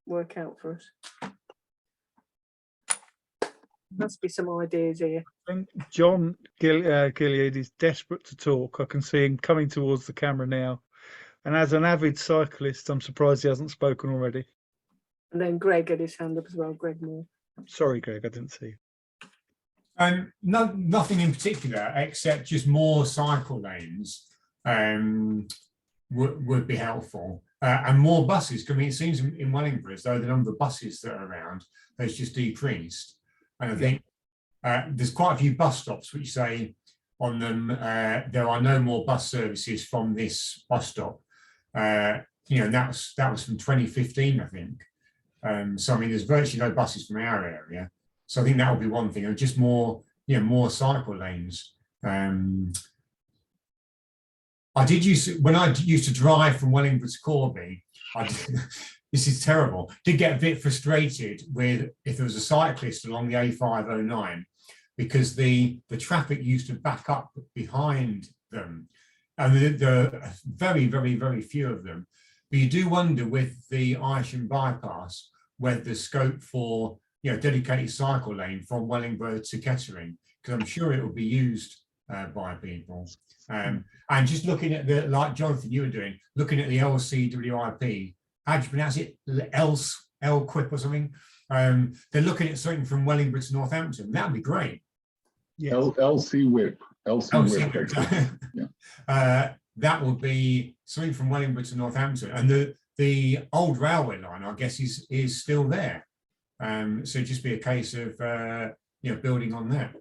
work out for us? Must be some ideas here. I think John Gilead is desperate to talk. I can see him coming towards the camera now. And as an avid cyclist, I'm surprised he hasn't spoken already. And then Greg had his hand up as well, Greg Moore. Sorry, Greg, I didn't see you. Nothing in particular, except just more cycle lanes would be helpful. And more buses. I mean, it seems in Wellingborough as though the number of buses that are around has just decreased. And I think there's quite a few bus stops which say on them, there are no more bus services from this bus stop. You know, that was from 2015, I think. So I mean, there's virtually no buses from our area. So I think that would be one thing, and just more, more cycle lanes. When I used to drive from Wellingborough to Corby, this is terrible, did get a bit frustrated with if there was a cyclist along the A509, because the traffic used to back up behind them. And there are very, very, very few of them. But you do wonder with the Isham bypass whether there's scope for dedicated cycle lane from Wellingborough to Kettering, because I'm sure it will be used by people. And just looking at like Jonathan, you were doing, looking at the LCWIP, how do you pronounce it? LQIP or something? They're looking at something from Wellingborough to Northampton. That would be great. Yeah. LCWIP. Yeah. That would be something from Wellingborough to Northampton, and the old railway line, I guess, is still there. So it'd just be a case of building on that.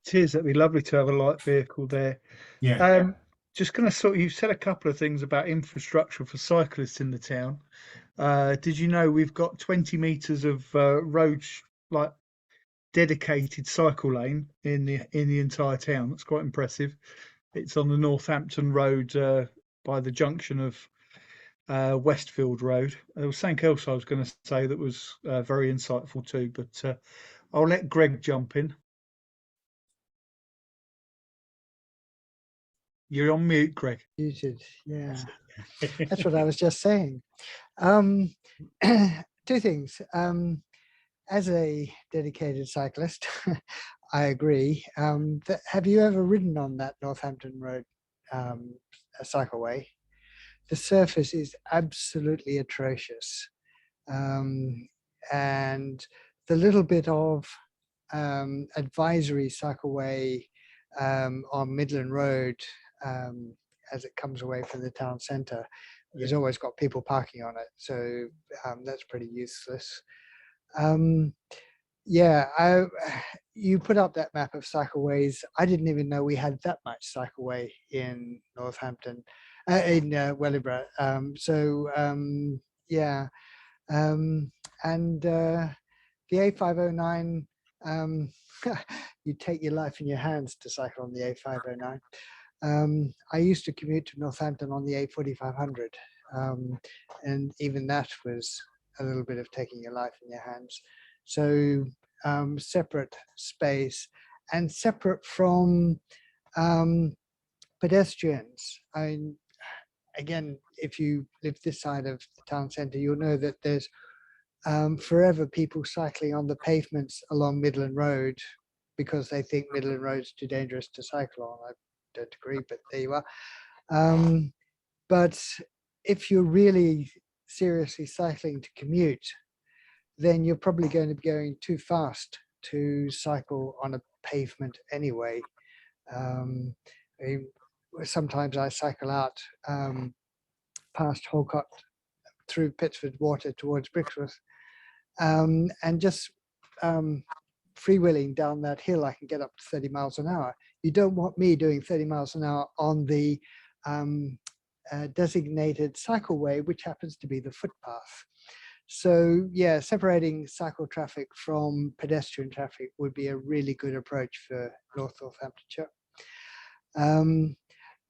It is. That'd be lovely to have a light vehicle there. Yeah. Just going to you've said a couple of things about infrastructure for cyclists in the town. Did you know we've got 20 metres of road, like dedicated cycle lane in the entire town? That's quite impressive. It's on the Northampton Road by the junction of Westfield Road. There was something else I was going to say that was very insightful too, but I'll let Greg jump in. You're on mute, Greg. Muted, yeah. That's what I was just saying. Two things. As a dedicated cyclist, I agree. Have you ever ridden on that Northampton Road cycleway? The surface is absolutely atrocious. And the little bit of advisory cycleway on Midland Road, as it comes away from the town centre, has always got people parking on it. So that's pretty useless. You put up that map of cycleways. I didn't even know we had that much cycleway in Northampton, in Wellingborough. The A509, you take your life in your hands to cycle on the A509. I used to commute to Northampton on the A4500, and even that was a little bit of taking your life in your hands. So separate space and separate from pedestrians. I mean, again, if you live this side of the town centre, you'll know that there's forever people cycling on the pavements along Midland Road because they think Midland Road's too dangerous to cycle on. I don't agree, but there you are. But if you're really seriously cycling to commute, then you're probably going to be going too fast to cycle on a pavement anyway. Sometimes I cycle out past Holcott through Pittsford Water towards Brixworth, and just freewheeling down that hill, I can get up to 30 miles an hour. You don't want me doing 30 miles an hour on the designated cycleway, which happens to be the footpath. So yeah, separating cycle traffic from pedestrian traffic would be a really good approach for North Northamptonshire.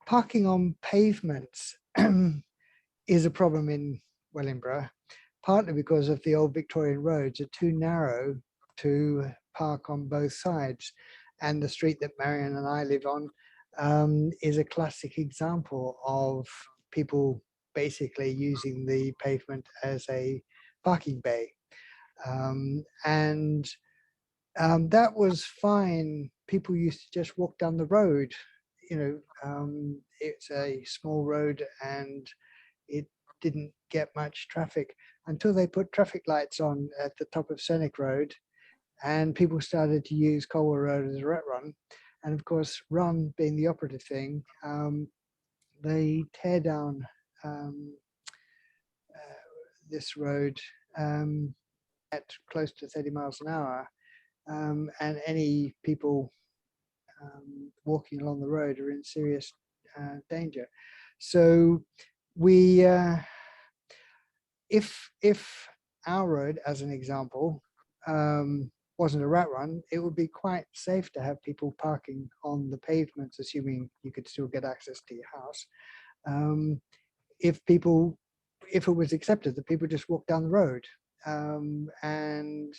Parking on pavements is a problem in Wellingborough, partly because of the old Victorian roads are too narrow to park on both sides. And the street that Marion and I live on is a classic example of people basically using the pavement as a parking bay. That was fine. People used to just walk down the road. It's a small road and it didn't get much traffic until they put traffic lights on at the top of Scenic Road, and people started to use Colwell Road as a run. And of course, run being the operative thing, they tear down this road at close to 30 miles an hour, and any people walking along the road are in serious danger. So we, if our road, as an example, wasn't a rat run, it would be quite safe to have people parking on the pavements, assuming you could still get access to your house. If it was accepted that people just walk down the road, and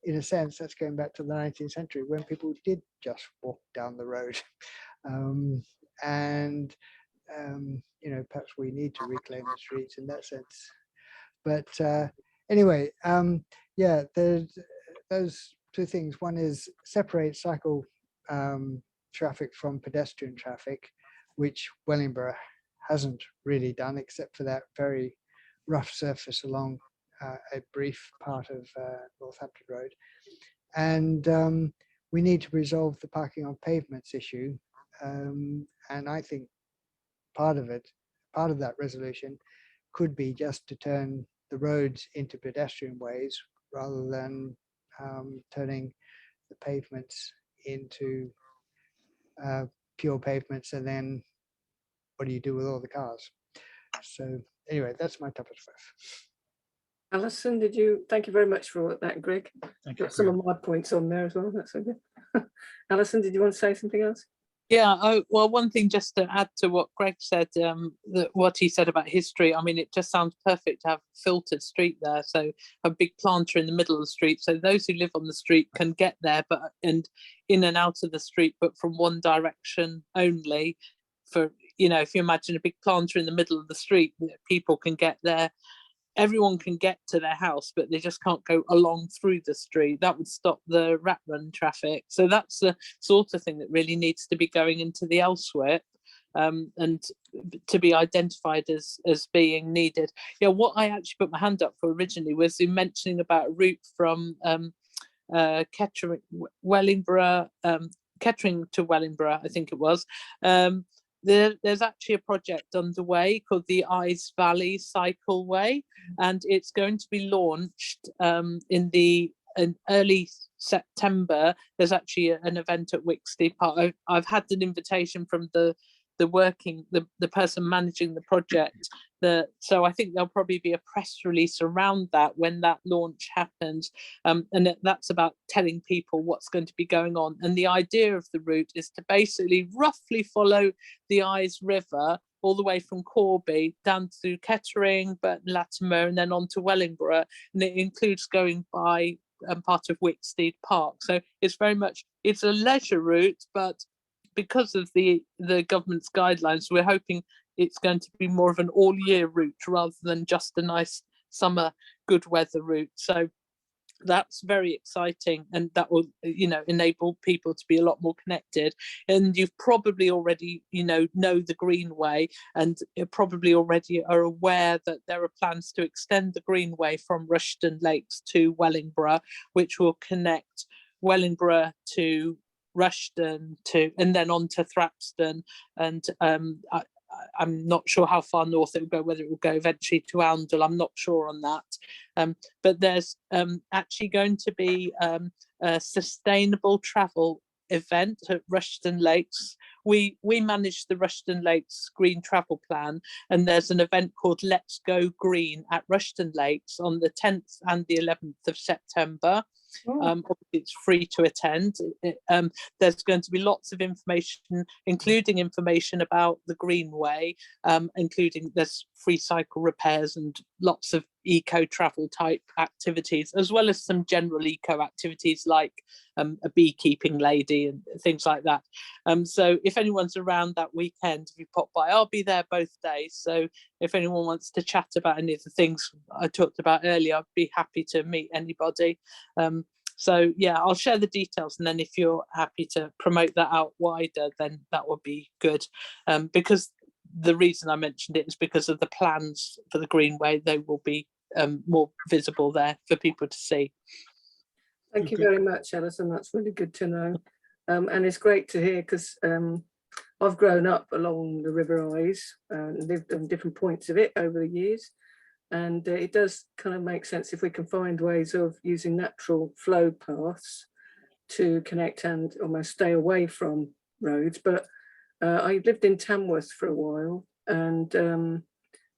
in a sense, that's going back to the 19th century when people did just walk down the road. Perhaps we need to reclaim the streets in that sense. But anyway, yeah, there's those two things. One is separate cycle traffic from pedestrian traffic, which Wellingborough hasn't really done, except for that very rough surface along a brief part of Northampton Road. And we need to resolve the parking on pavements issue. And I think part of that resolution could be just to turn the roads into pedestrian ways rather than turning the pavements into pure pavements, and then what do you do with all the cars? So anyway, that's my top of stuff. Alison, thank you very much for all that, Greg. Got some of my points on there as well. That's okay. Alison, did you want to say something else? Yeah, well, one thing just to add to what Greg said, what he said about history, I mean, it just sounds perfect to have a filtered street there. So a big planter in the middle of the street. So those who live on the street can get there, and in and out of the street, but from one direction only. For, if you imagine a big planter in the middle of the street, people can get there. Everyone can get to their house, but they just can't go along through the street. That would stop the rat run traffic. So that's the sort of thing that really needs to be going into the Elsewhere, and to be identified as being needed. Yeah, what I actually put my hand up for originally was in mentioning about a route from Kettering, Wellingborough, Kettering to Wellingborough, I think it was. There's actually a project underway called the Ice Valley Cycleway, and it's going to be launched in early September. There's actually an event at Wicksteed Park. I've had an invitation from the person managing the project. So I think there'll probably be a press release around that when that launch happens, and that's about telling people what's going to be going on. And the idea of the route is to basically roughly follow the Ise River all the way from Corby down to Kettering, but Latimer, and then on to Wellingborough, and it includes going by part of Wicksteed Park. So it's a leisure route, but because of the government's guidelines, we're hoping it's going to be more of an all-year route rather than just a nice summer good weather route. So that's very exciting, and that will enable people to be a lot more connected. And you've probably already know the Greenway, and you probably already are aware that there are plans to extend the Greenway from Rushton Lakes to Wellingborough, which will connect Wellingborough to Rushton and then on to Thrapston, and I'm not sure how far north it will go, whether it will go eventually to Oundle, I'm not sure on that. But there's actually going to be a sustainable travel event at Rushton Lakes, we manage the Rushton Lakes Green Travel Plan, and there's an event called Let's Go Green at Rushton Lakes on the 10th and the 11th of September. It's free to attend. There's going to be lots of information, including information about the Greenway, including there's free cycle repairs and lots of eco travel type activities, as well as some general eco activities like a beekeeping lady and things like that. So if anyone's around that weekend, if you pop by, I'll be there both days. So if anyone wants to chat about any of the things I talked about earlier, I'd be happy to meet anybody. So yeah, I'll share the details, and then if you're happy to promote that out wider, then that would be good. Because the reason I mentioned it is because of the plans for the Greenway. They will be more visible there for people to see. Thank you very much, Alison. That's really good to know. And it's great to hear, because I've grown up along the River Ise and lived on different points of it over the years. And it does kind of make sense if we can find ways of using natural flow paths to connect and almost stay away from roads. But I lived in Tamworth for a while, and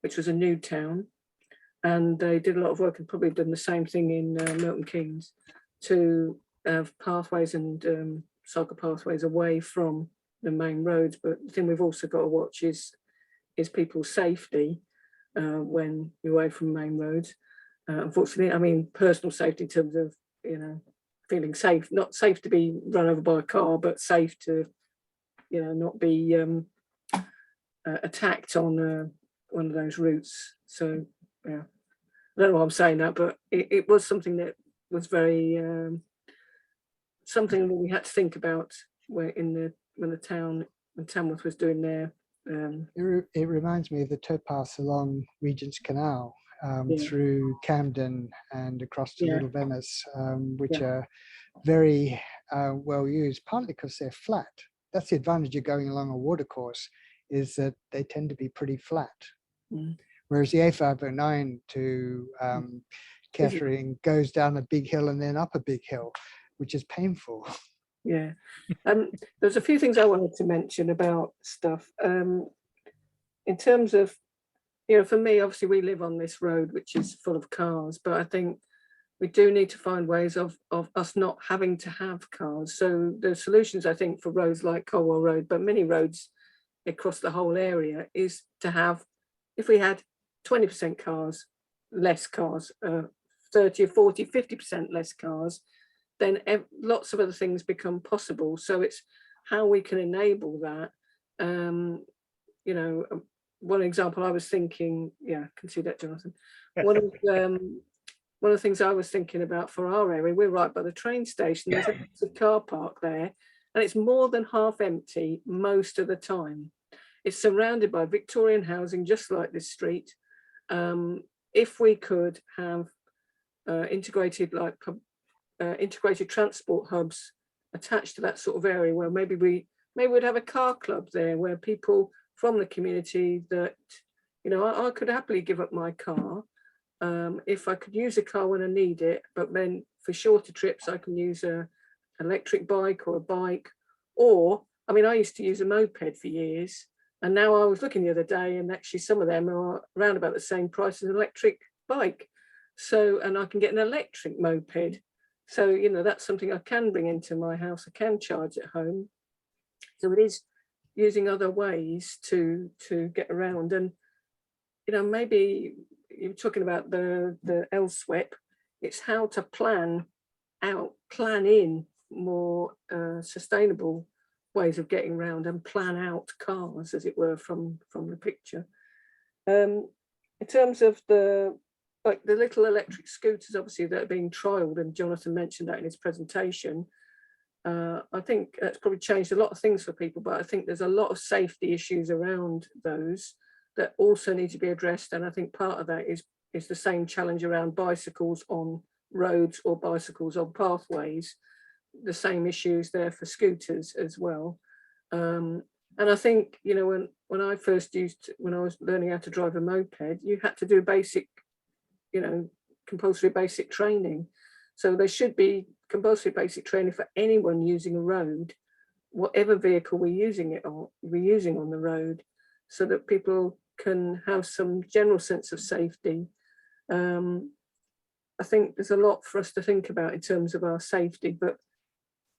which was a new town. And they did a lot of work, and probably done the same thing in Milton Keynes, to have pathways and cycle pathways away from the main roads. But the thing we've also got to watch is people's safety when you're away from main roads. Unfortunately, I mean, personal safety in terms of, you know, feeling safe, not safe to be run over by a car, but safe to, you know, not be attacked on one of those routes. So yeah, I don't know why I'm saying that, but it was something that was very something that we had to think about when Tamworth was doing their It reminds me of the towpaths along Regent's Canal Yeah. through Camden and across to Yeah. Little Venice, which Yeah. are very well used, partly because they're flat. That's the advantage of going along a watercourse, is that they tend to be pretty flat. Mm. Whereas the A509 to Kettering goes down a big hill and then up a big hill, which is painful. Yeah. There's a few things I wanted to mention about stuff. In terms of, you know, for me, obviously we live on this road, which is full of cars, but I think we do need to find ways of us not having to have cars. So the solutions, I think, for roads like Colwell Road, but many roads across the whole area, is to have, if we had 20% cars, less cars, 30 or 40, 50% less cars, then lots of other things become possible. So it's how we can enable that. You know, one example I was thinking, yeah, I can see that, Jonathan. One of the things I was thinking about for our area, we're right by the train station. There's a car park there, and it's more than half empty most of the time. It's surrounded by Victorian housing, just like this street. If we could have integrated transport hubs attached to that sort of area, where maybe we'd have a car club there, where people from the community that, you know, I could happily give up my car if I could use a car when I need it, but then for shorter trips I can use a electric bike or a bike, or I mean, I used to use a moped for years, and now I was looking the other day, and actually some of them are around about the same price as an electric bike. So, and I can get an electric moped. So, you know, that's something I can bring into my house. I can charge at home. So it is using other ways to get around. And, you know, maybe you're talking about the LSWEP, it's how to plan in more sustainable ways of getting around, and plan out cars, as it were, from the picture. In terms of the little electric scooters, obviously, that are being trialled, and Jonathan mentioned that in his presentation. I think that's probably changed a lot of things for people, but I think there's a lot of safety issues around those that also need to be addressed. And I think part of that is the same challenge around bicycles on roads or bicycles on pathways. The same issues there for scooters as well. And I think, you know, when I was learning how to drive a moped, you had to do basic, you know, compulsory basic training. So there should be compulsory basic training for anyone using a road whatever vehicle we're using on the road, so that people can have some general sense of safety. I think there's a lot for us to think about in terms of our safety,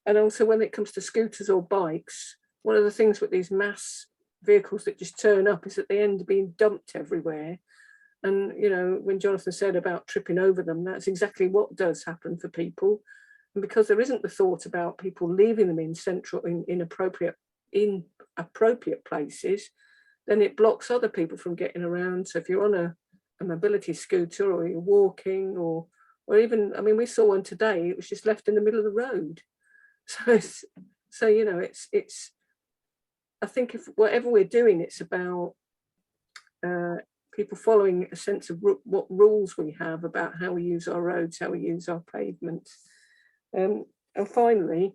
and also when it comes to scooters or bikes, one of the things with these mass vehicles that just turn up is that they end up being dumped everywhere. And, you know, when Jonathan said about tripping over them, that's exactly what does happen for people. And because there isn't the thought about people leaving them in appropriate places, then it blocks other people from getting around. So if you're on a mobility scooter, or you're walking, or even, I mean, we saw one today, it was just left in the middle of the road. So you know, it's I think if whatever we're doing, it's about people following a sense of what rules we have about how we use our roads, how we use our pavements. And finally,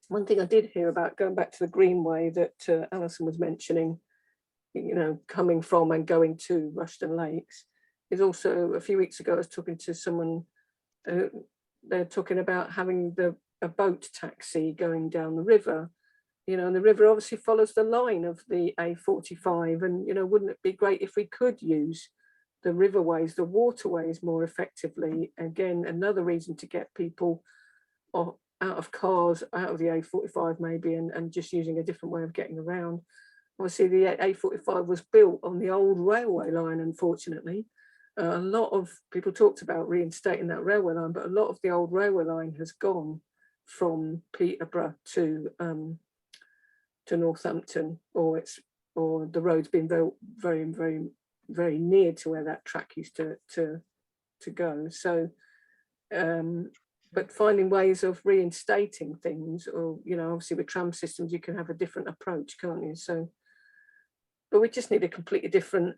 one thing I did hear about, going back to the Greenway that Alison was mentioning, you know, coming from and going to Rushton Lakes, is also, a few weeks ago I was talking to someone, they're talking about having a boat taxi going down the river, you know, and the river obviously follows the line of the A45, and, you know, wouldn't it be great if we could use the riverways, the waterways more effectively? Again, another reason to get people out of cars, out of the A45 maybe, and just using a different way of getting around. Obviously the A45 was built on the old railway line, unfortunately. A lot of people talked about reinstating that railway line, but a lot of the old railway line has gone from Peterborough to Northampton, or the road's been built very, very, very near to where that track used to go. So, but finding ways of reinstating things, or, you know, obviously with tram systems, you can have a different approach, can't you? So, but we just need a completely different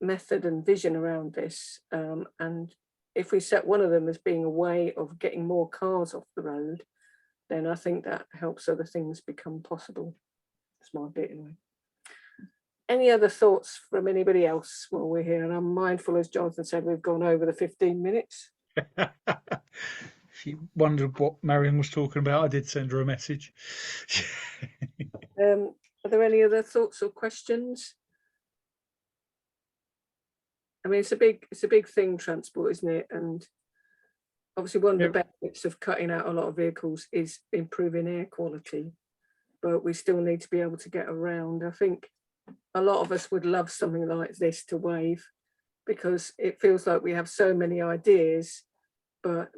method and vision around this. And if we set one of them as being a way of getting more cars off the road, then I think that helps other things become possible. That's my bit anyway. Any other thoughts from anybody else while we're here? And I'm mindful, as Jonathan said, we've gone over the 15 minutes. If you wondered what Marion was talking about, I did send her a message. Are there any other thoughts or questions? I mean, it's a big thing, transport, isn't it? And obviously one of the benefits of cutting out a lot of vehicles is improving air quality, but we still need to be able to get around. I think a lot of us would love something like this to wave, because it feels like we have so many ideas, but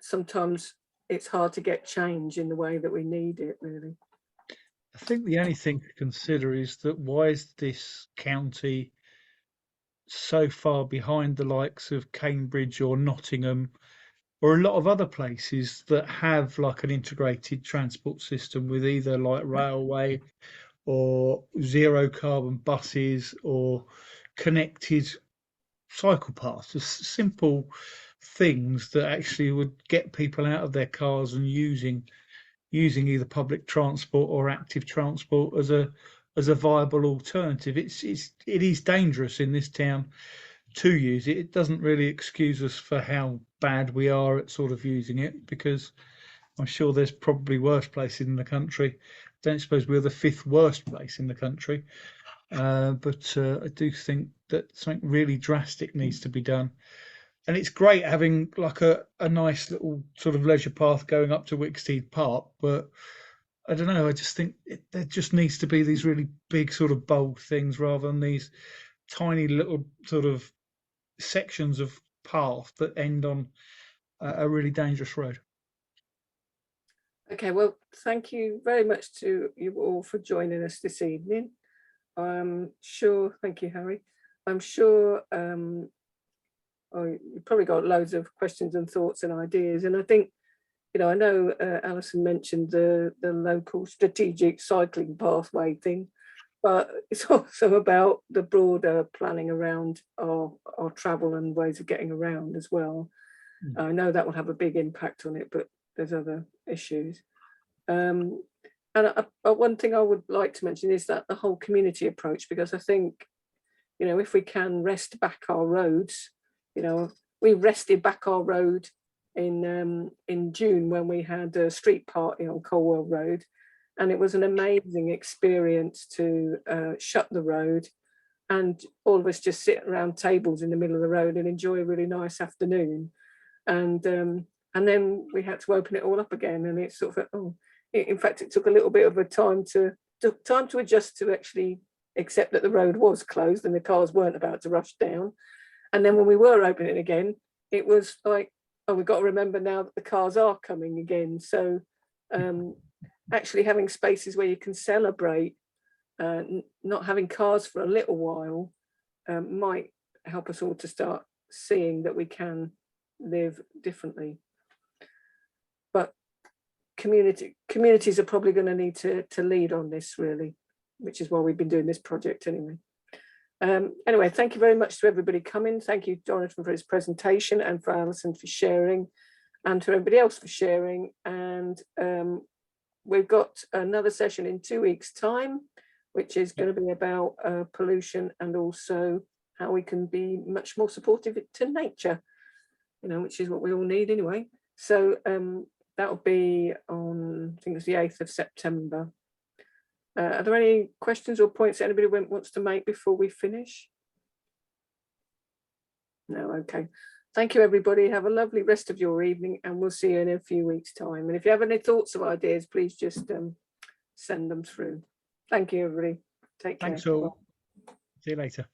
sometimes it's hard to get change in the way that we need it, really. I think the only thing to consider is that why is this county so far behind the likes of Cambridge or Nottingham or a lot of other places that have like an integrated transport system with either like railway or zero carbon buses or connected cycle paths, just simple things that actually would get people out of their cars and using either public transport or active transport as a viable alternative. It is dangerous in this town to use it. It doesn't really excuse us for how bad we are at sort of using it, because I'm sure there's probably worse places in the country. I don't suppose we're the 5th worst place in the country, but I do think that something really drastic needs to be done. And it's great having like a nice little sort of leisure path going up to Wicksteed Park, but I don't know, I just think there just needs to be these really big sort of bold things rather than these tiny little sort of sections of path that end on a really dangerous road. Okay, well, thank you very much to you all for joining us this evening. I'm sure, thank you, Harry. I'm sure you've probably got loads of questions and thoughts and ideas. And I think, you know, I know Alison mentioned the local strategic cycling pathway thing, but it's also about the broader planning around our travel and ways of getting around as well. I know that will have a big impact on it, but there's other issues. And one thing I would like to mention is that the whole community approach, because I think, you know, if we can rest back our roads, you know, we rested back our road in June when we had a street party on Colwell Road, and it was an amazing experience to shut the road and all of us just sit around tables in the middle of the road and enjoy a really nice afternoon. And then we had to open it all up again, and it's sort of, in fact, it took a little bit of a time to adjust to actually accept that the road was closed and the cars weren't about to rush down. And then when we were opening it again, it was like, oh, we've got to remember now that the cars are coming again. So actually having spaces where you can celebrate, not having cars for a little while, might help us all to start seeing that we can live differently. But communities are probably going to need to lead on this, really, which is why we've been doing this project anyway. Anyway, thank you very much to everybody coming. Thank you, Jonathan, for his presentation, and for Alison for sharing, and to everybody else for sharing. And we've got another session in 2 weeks' time, which is going to be about pollution and also how we can be much more supportive to nature, you know, which is what we all need anyway. So that'll be on, I think it's the 8th of September. Are there any questions or points that anybody wants to make before we finish? No, okay. Thank you, everybody. Have a lovely rest of your evening, and we'll see you in a few weeks' time. And if you have any thoughts or ideas, please just send them through. Thank you, everybody. Take care. Thanks all. See you later.